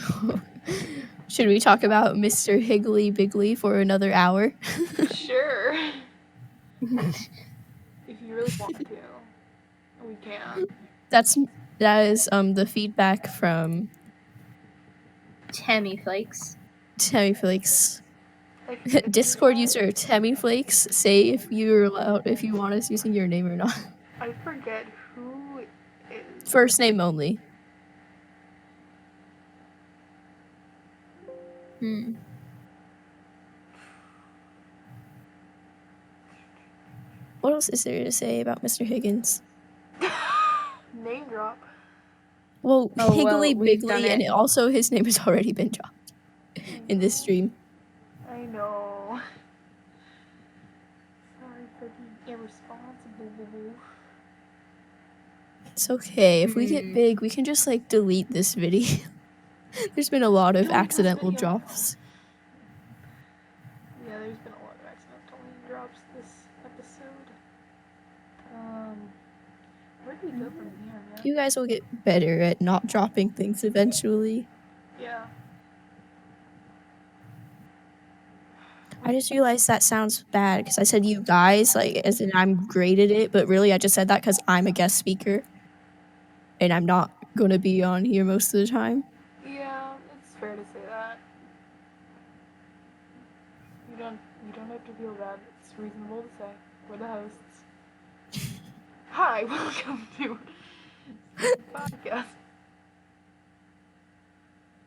Should we talk about Mr. Higgly Biggly for another hour? Sure. If you really want to, we can. That is the feedback from Tammy Flakes. Tammy Flakes. I forget who Discord that- user Tammy Flakes, say if you're allowed, if you want us using your name or not. I forget who is. First name only. What else is there to say about Mr. Higgins? Name drop. Well, Oh, Higgly well, we've done Biggly, and it. also his name has already been dropped in this stream. I know. Sorry for being irresponsible. It's okay. If we get big, we can just like delete this video. There's been a lot of Delete this accidental video. drops. Yeah, there's been a lot of accidental name drops this episode. Where do we go from here, man? You guys will get better at not dropping things eventually. Yeah. I just realized that sounds bad because I said you guys, like, as in I'm great at it, but really I just said that because I'm a guest speaker and I'm not going to be on here most of the time. Yeah, it's fair to say that. You don't have to feel bad. It's reasonable to say. We're the hosts. Hi, welcome to the podcast.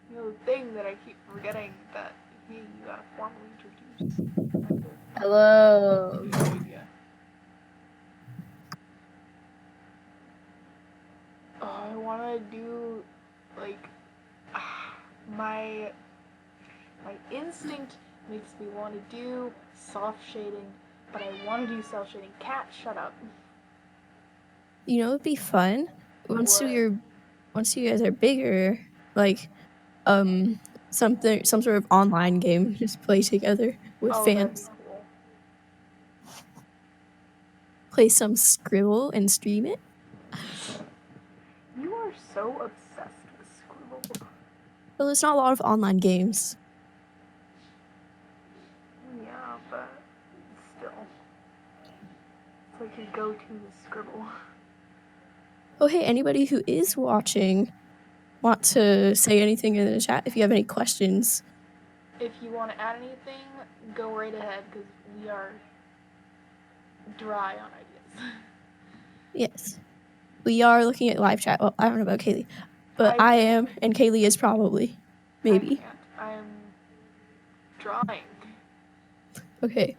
You know, the thing that I keep forgetting that hey, you gotta formally introduce. Hello. No idea. Oh, I wanna do like my instinct makes me want to do soft shading, but I want to do self shading. Cat, shut up. You know, it'd be fun once What? you guys are bigger, like, some sort of online game, just play together with Oh, that'd be fans. cool. Play some Scribble and stream it. You are so obsessed with Scribble. Well, there's not a lot of online games. Yeah, but still. It's like your go-to is Scribble. Oh, hey, anybody who is watching want to say anything in the chat if you have any questions. If you want to add anything, go right ahead, because we are dry on ideas. Yes. We are looking at live chat. Well, I don't know about Kaylee, but I am, and Kaylee is probably. Maybe. I can't. I'm drawing. Okay.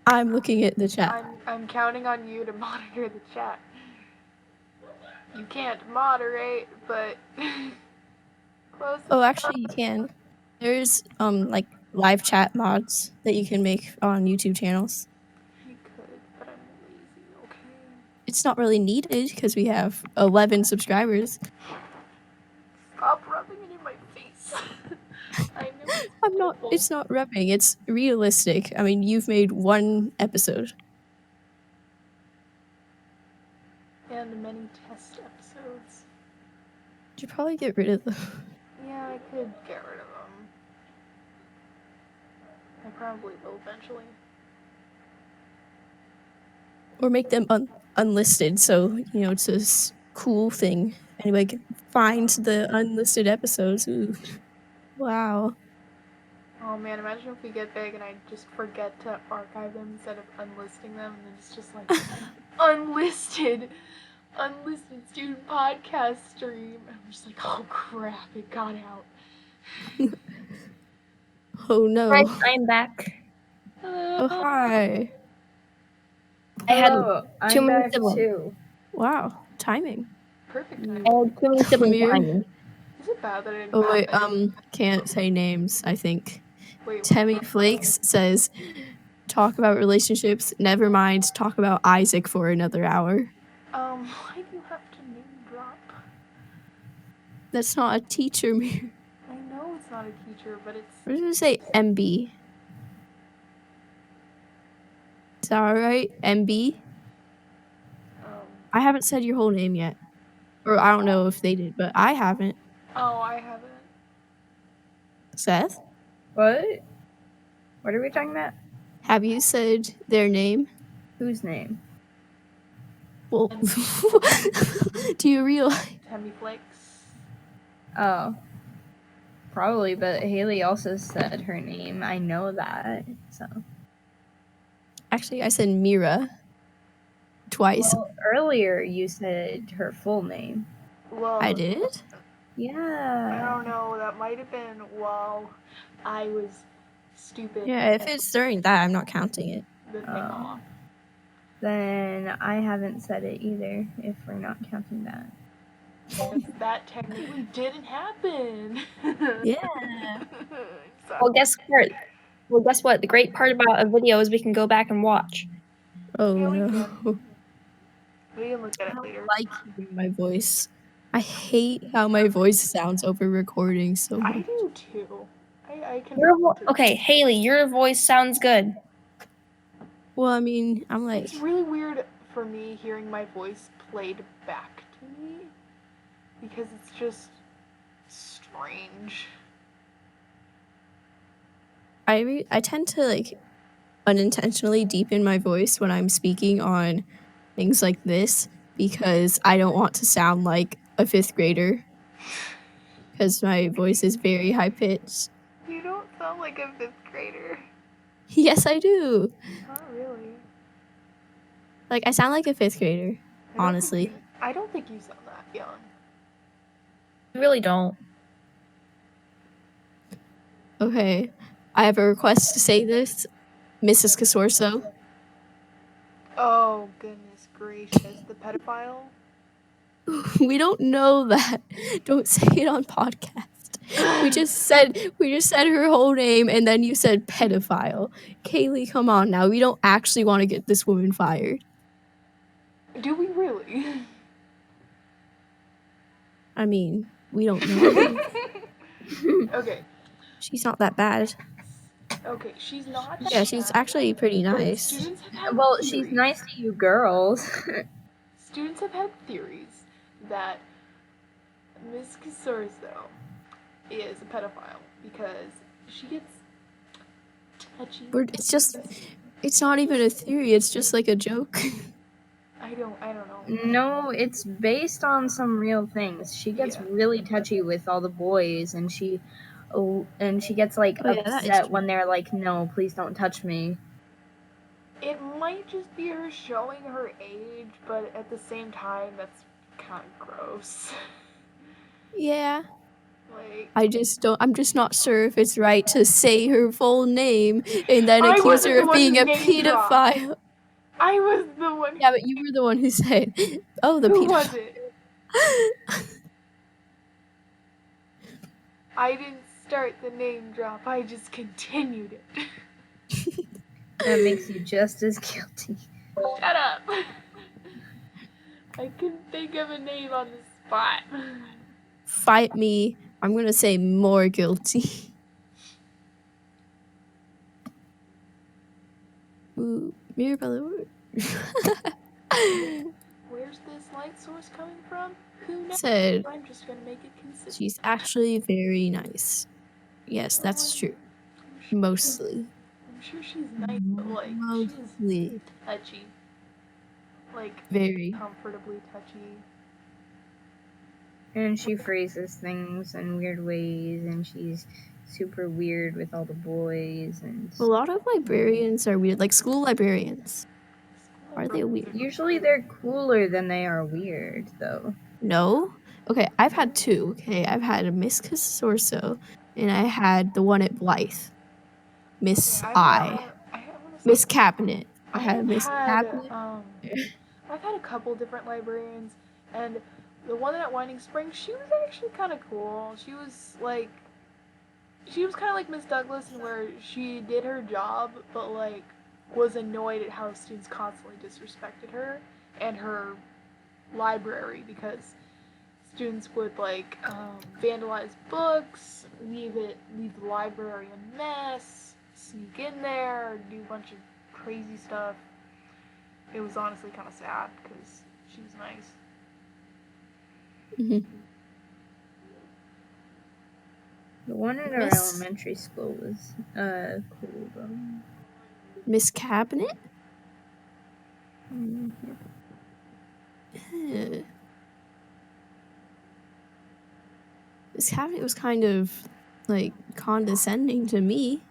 I'm looking at the chat. I'm counting on you to monitor the chat. You can't moderate, but close. Oh, actually, you can. There's, like, live chat mods that you can make on YouTube channels. I could, but I'm lazy, okay? It's not really needed because we have 11 subscribers. Stop rubbing it in my face. I know it's beautiful. It's not rubbing, it's realistic. I mean, you've made one episode. And many test episodes. You should probably get rid of them. Yeah, I could get rid of them. I probably will eventually. Or make them unlisted, so, you know, it's a cool thing. Anybody can find the unlisted episodes. Ooh. Wow. Oh man, imagine if we get big and I just forget to archive them instead of unlisting them, and then it's just like unlisted student podcast stream. And I'm just like, oh crap, it got out. Oh no. Right, I'm back. Oh, hi. I had I'm too many back siblings. too. Wow. Timing. Perfect timing. I had too many siblings Mir- behind me. Is it bad that I didn't Oh, have wait, any? can't say names, I think. Wait, Tammy Flakes says, talk about relationships. Never mind, talk about Isaac for another hour. why do you have to name drop? That's not a teacher, Mir. I know it's not a teacher, but it's... We're gonna say MB. Is that alright? MB? I haven't said your whole name yet. Or I don't know if they did, but I haven't. Oh, I haven't. Seth, What? What are we talking about? have you said their name? Whose name? Well, do you realize? Hemi Flakes. Oh. Probably, but Haley also said her name. I know that. So. Actually, I said Mira twice. Well, earlier you said her full name. Well, I did? Yeah. I don't know. That might have been while I was stupid. Yeah, if it's during that, I'm not counting it. The thing Oh. off. Then I haven't said it either, if we're not counting that. Because that technically didn't happen. Yeah. Well, guess what? The great part about a video is we can go back and watch. Oh Yeah, we no. can. We can look at I it don't later. like hearing my voice. I hate how my voice sounds over recording so I much. do too. I can. Okay, Haley, your voice sounds good. Well, I mean, I'm like, It's really weird for me hearing my voice played back to me because it's just strange. I tend to like unintentionally deepen my voice when I'm speaking on things like this because I don't want to sound like a 5th grader because my voice is very high pitched. You don't sound like a 5th grader. Yes, I do. Not really. Like, I sound like a 5th grader, honestly. I don't think you sound that young. You really don't. Okay, I have a request to say this, Mrs. Casorso. Oh, goodness gracious. The pedophile? We don't know that. Don't say it on podcast. We just said her whole name and then you said pedophile. Kaylee, come on now. We don't actually want to get this woman fired. Do we really? I mean, we don't know. Okay. She's not that bad. Okay, she's not that Yeah, she's bad. actually pretty But nice. students have had Well, theories. she's nice to you girls. Students have had theories that Miss Casorso is a pedophile because she gets touchy. It's not even a theory, it's just like a joke. I don't know. No, it's based on some real things. She gets really touchy with all the boys, and she gets like Oh, yeah, that is upset true. when they're like, "No, please don't touch me." It might just be her showing her age, but at the same time, that's kind of gross. Yeah. Like, I'm just not sure if it's right to say her full name and then I accuse wasn't her the of one being who a name dropped. pedophile. I was the one. Yeah, but you were the one who said, "Oh, the Who pedophile." was it? I didn't start the name drop. I just continued it. That makes you just as guilty. Shut up. I couldn't think of a name on the spot. Fight me. I'm gonna say more guilty. Ooh, Mirabella. Where's this light source coming from? Who knows? Said I'm just gonna make it consistent. she's actually very nice. Yes, that's true. Mostly. I'm sure she's nice, but like Mostly. she's touchy. Like Very. comfortably touchy. And she phrases things in weird ways, and she's super weird with all the boys. And A lot of librarians are weird, like school librarians. Are they weird? usually they're cooler than they are weird, though. No? Okay, I've had 2. Okay, I've had a Miss Casorso, and I had the one at Blythe. Miss Miss Cabinet. I had Miss Cabinet. I've had a couple different librarians, and the one at Winding Springs, she was actually kind of cool. She was kind of like Miss Douglas, in where she did her job, but like was annoyed at how students constantly disrespected her and her library because students would like vandalize books, leave the library a mess, sneak in there, do a bunch of crazy stuff. It was honestly kind of sad because she was nice. Mhm. The one at our Miss- elementary school was cool though. Miss Cabinet? Mhm. Eh. Miss Cabinet was kind of like condescending to me.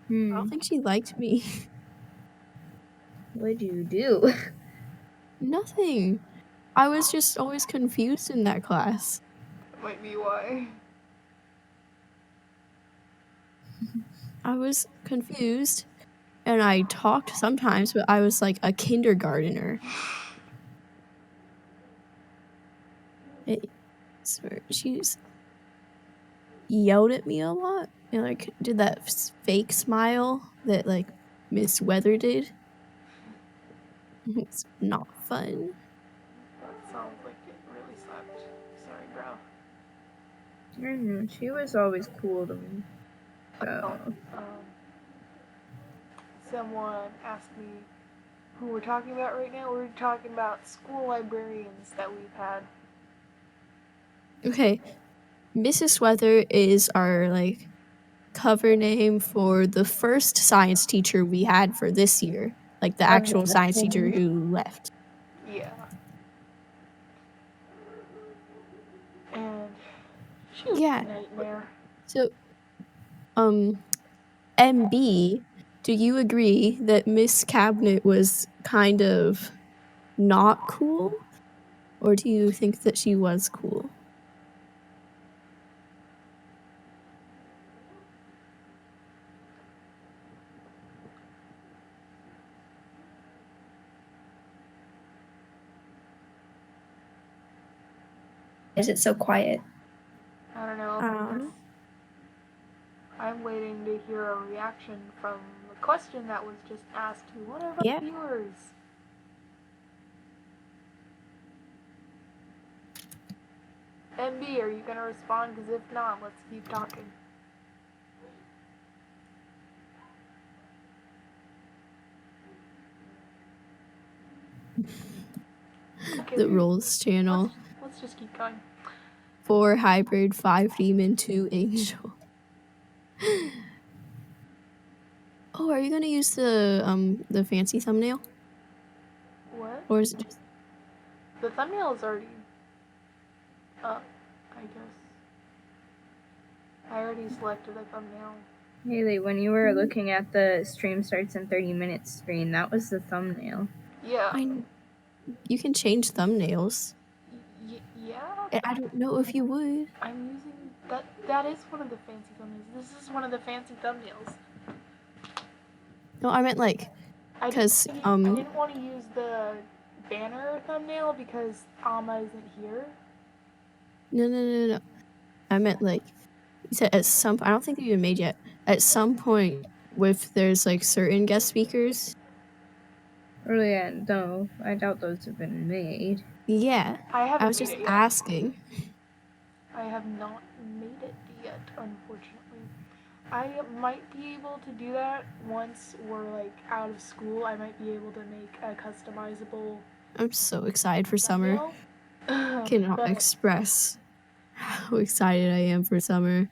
I don't think she liked me. What'd you do? Nothing. I was just always confused in that class. Might be why. I was confused and I talked sometimes, but I was like a kindergartner. I swear, she's yelled at me a lot and like did that fake smile that like Miss Weather did. It's not fun. That sounds like it really sucked. Sorry, bro. I don't know. She was always cool to me. So. Someone asked me who we're talking about right now. We're talking about school librarians that we've had. Okay, Mrs. Weather is our like cover name for the first science teacher we had for this year, like the actual science teacher who left. Yeah. And she was Yeah. a nightmare. So, MB, do you agree that Miss Cabinet was kind of not cool? Or do you think that she was cool? Is it so quiet? I don't know. I don't know. I'm waiting to hear a reaction from the question that was just asked to one of our Yeah. viewers. MB, are you gonna respond? Because if not, let's keep talking. Okay, The Rolls channel. let's just keep going. 4 hybrid, 5 demon, 2 angel. Oh, are you gonna use the fancy thumbnail? What? Or is it just The thumbnail is already up, I guess. I already selected a thumbnail. Haley, when you were looking at the stream starts in 30 minutes screen, that was the thumbnail. Yeah. you can change thumbnails. Yeah. I don't know if you would. I'm using that. That is one of the fancy thumbnails. This is one of the fancy thumbnails. No, I meant like, I because didn't want to use the banner thumbnail because Amma isn't here. no. I meant like, you said at some. I don't think they've even made yet. At some point, with there's like certain guest speakers. Oh yeah, no, I doubt those have been made. Yeah, I was just asking. I have not made it yet, unfortunately. I might be able to do that once we're like out of school. I might be able to make a customizable. I'm so excited for summer. Cannot express how excited I am for summer.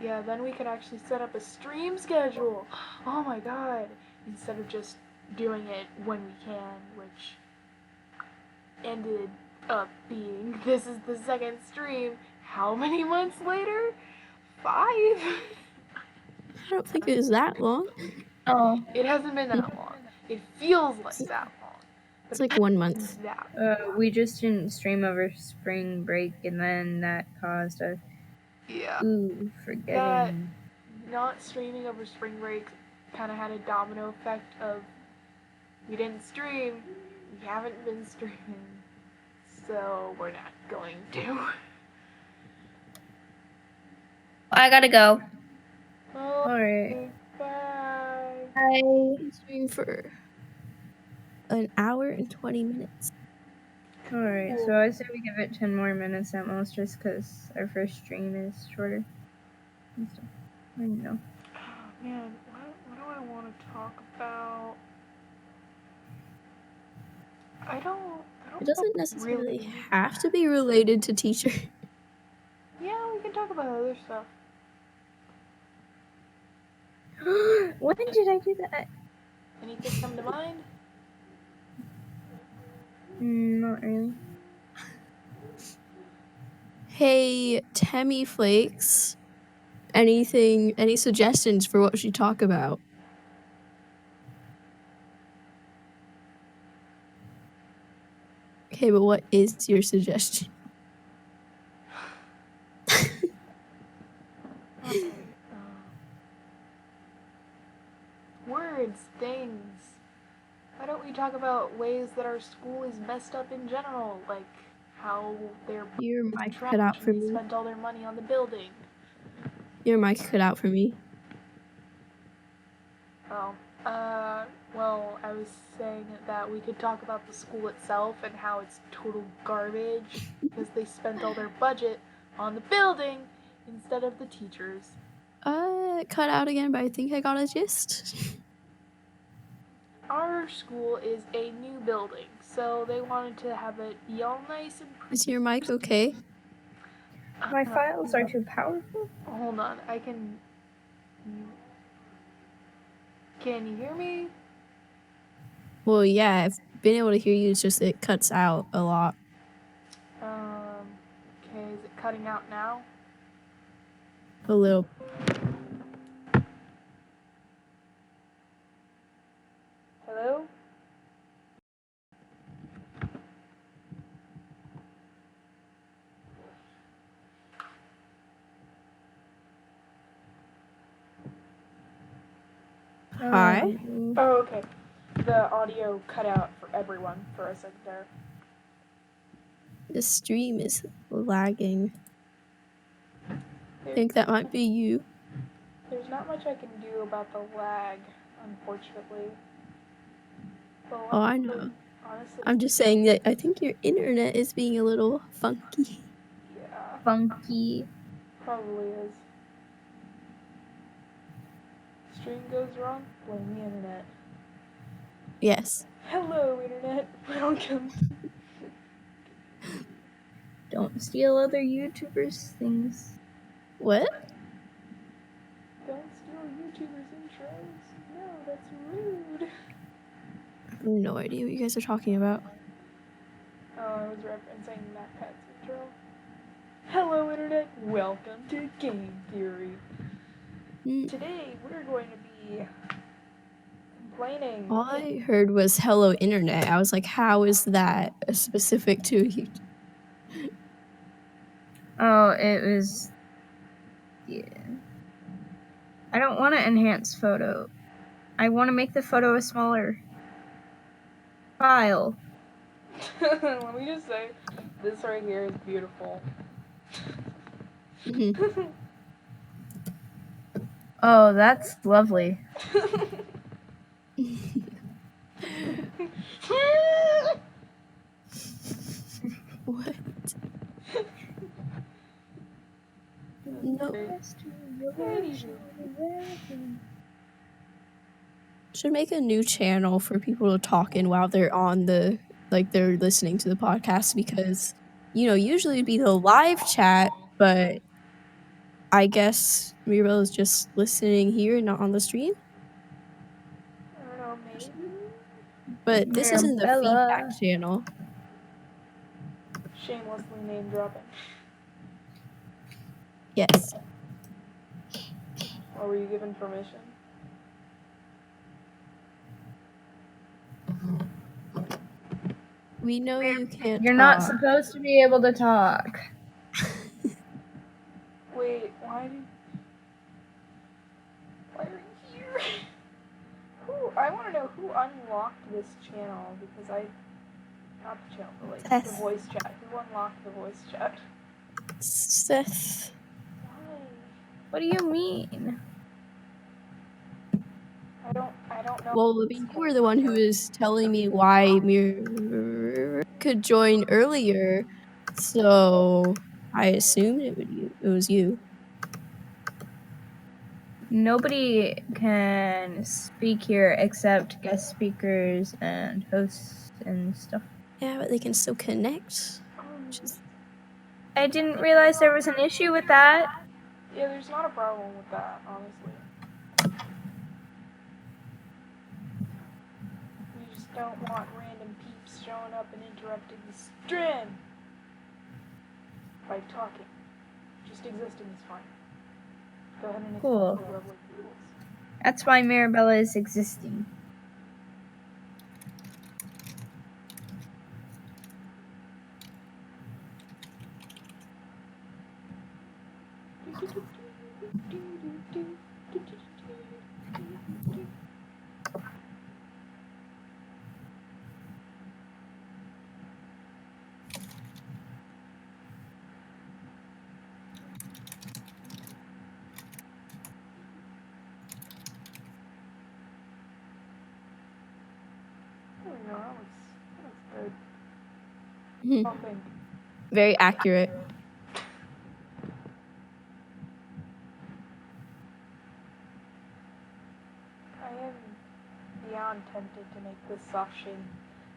Yeah, then we could actually set up a stream schedule. Oh my god. Instead of just doing it when we can, which ended up being this is the second stream. How many months later? 5? I don't think it was that long. Oh. It hasn't been that long. It feels like that long. It's like 1 month. We just didn't stream over spring break, and then that caused us. Yeah. Forgetting. Not streaming over spring break kind of had a domino effect of we didn't stream, we haven't been streaming, so we're not going to. I gotta go. Alright. Bye. Bye. Been streaming for an hour and 20 minutes. Alright, so I say we give it 10 more minutes at most, just because our first stream is shorter. I don't know. Oh, man, what do I want to talk about? I don't It doesn't necessarily really. have to be related to teacher. Yeah, we can talk about other stuff. When did I do that? Anything come to mind? Not really. Hey, Temmy Flakes. Any suggestions for what we should talk about? Okay, but what is your suggestion? Okay. Words, things. Why don't we talk about ways that our school is messed up in general, like how their Your budget mic trash cut out for and they me. spent all their money on the building. Your mic cut out for me. Oh, well, I was saying that we could talk about the school itself and how it's total garbage because they spent all their budget on the building instead of the teachers. It cut out again, but I think I got a gist. Our school is a new building, so they wanted to have it be all nice and pretty. Is your mic okay? My files are too powerful. Hold on, I can. Can you hear me? Well, yeah, I've been able to hear you. It's just it cuts out a lot. Okay, is it cutting out now? A little. Hello? Hi. Oh, okay. The audio cut out for everyone for a second there. The stream is lagging. There- I think that might be you. There's not much I can do about the lag, unfortunately. Oh, I know. Honestly, I'm just saying that I think your internet is being a little funky. yeah, Funky. probably is. Stream goes wrong, blame the internet. Yes. Hello, internet. Welcome. Don't steal other YouTubers' things. What? Don't steal YouTubers' intros. No, that's rude. I have no idea what you guys are talking about. Oh, I was referencing MacPat's intro. Hello, internet. Welcome to Game Theory. Today, we're going to be complaining. All I heard was hello internet. I was like, how is that specific to you? Oh, it was. Yeah. I don't want to enhance photo. I want to make the photo a smaller file. Let me just say, this right here is beautiful. Oh, that's lovely. What? No. Should make a new channel for people to talk in while they're on the, like, they're listening to the podcast because, you know, usually it'd be the live chat, but I guess Mirabelle is just listening here and not on the stream. I don't know, maybe? But this isn't the Mirabella. feedback channel. Shamelessly name dropping. Yes. Or were you given permission? We know you can't You're not talk. supposed to be able to talk. Wait, why are you here? I want to know who unlocked this channel because not the channel, but like Seth. the voice chat. Who unlocked the voice chat? Seth. Why? What do you mean? I don't know. Well, I mean, you were the one who was telling me why Mir could join earlier, so I assumed it was you. Nobody can speak here except guest speakers and hosts and stuff. Yeah, but they can still connect. Which is, I didn't realize there was an issue with that. Yeah, there's not a problem with that, honestly. We just don't want random peeps showing up and interrupting the stream by talking. Just existing is fine. Go ahead and Cool. accept the lovely rules. That's why Mirabella is existing. There we go, that looks good. Mhm. I'll think. Very accurate. I am beyond tempted to make this soft sheen,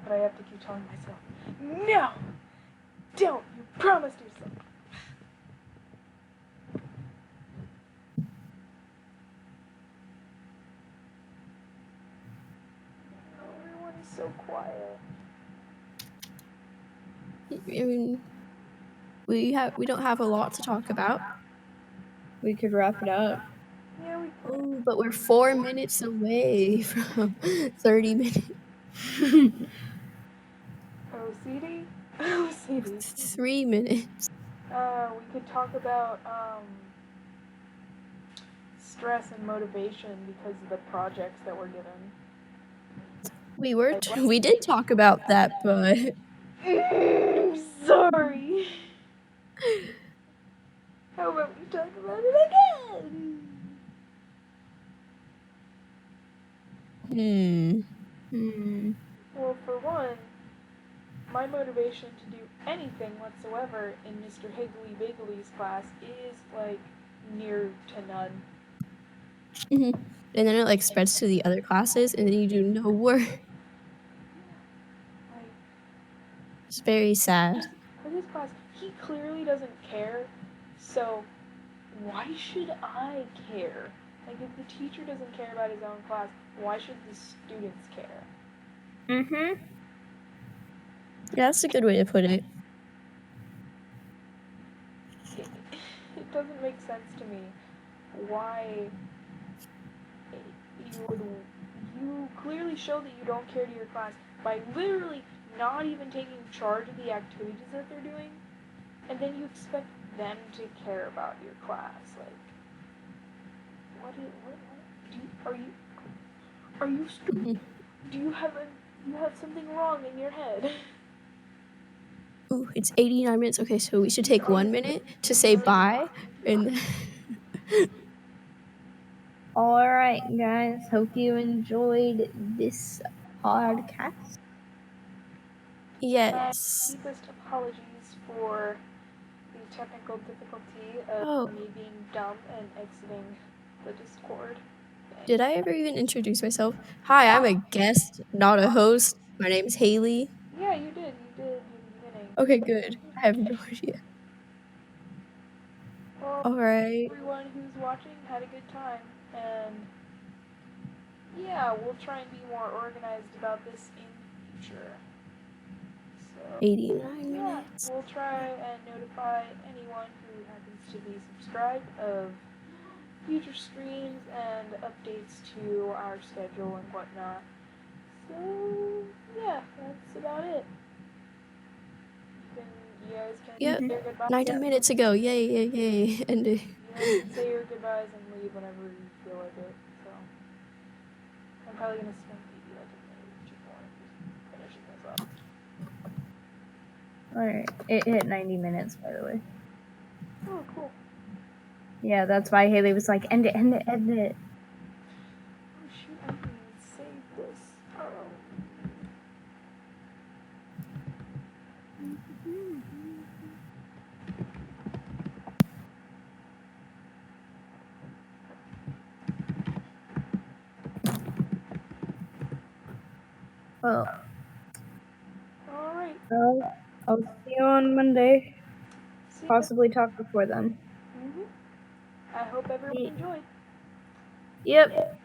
but I have to keep telling myself, no! Don't! You promised yourself! Everyone is so quiet. I mean, we don't have a lot to talk about. We could wrap it up. Yeah, we could. Oh, but we're 4 minutes away from 30 minutes. OCD? OCD. 3 minutes. We could talk about, stress and motivation because of the projects that we're given. We did talk about that, but Sorry. How about we talk about it again? Well, for one, my motivation to do anything whatsoever in Mr. Higgly Biggly's class is, like, near to none. And then it like spreads to the other classes, and then you do no work. Like, It's very sad. for this class, he clearly doesn't care, so why should I care? Like, if the teacher doesn't care about his own class, why should the students care? Mm-hmm. Yeah, that's a good way to put it. It doesn't make sense to me why you clearly show that you don't care to your class by literally not even taking charge of the activities that they're doing, and then you expect them to care about your class. Like, are you stupid? Do you have something wrong in your head? Ooh, it's 89 minutes. Okay, so we should take 1 minute to say bye, and All right, guys. Hope you enjoyed this podcast. yes. Deepest apologies for the technical difficulty of Oh, me being dumb and exiting the Discord. did I ever even introduce myself? Hi, I'm a guest, not a host. My name is Haley. Yeah, you did in the beginning. Okay, good. I have no idea. Well, All right. everyone who's watching had a good time, and yeah, we'll try and be more organized about this in the future. So, 89 yeah, minutes. we'll try and notify anyone who happens to be subscribed of future streams and updates to our schedule and whatnot. So, yeah, that's about it. You guys can Yep. say your goodbyes. 90 minutes ago. Yay, yay, yay. And You guys can say your goodbyes and leave whenever you feel like it. So, I'm probably gonna spend maybe like a minute or two more just finishing this up. All right. It hit 90 minutes, by the way. Oh, cool. Yeah, that's why Haley was like, end it, end it, end it. Oh shoot, I didn't even save this. Oh. Well, Alright, I'll see you on Monday. See ya. Possibly talk before then. I hope everyone enjoyed. Yep.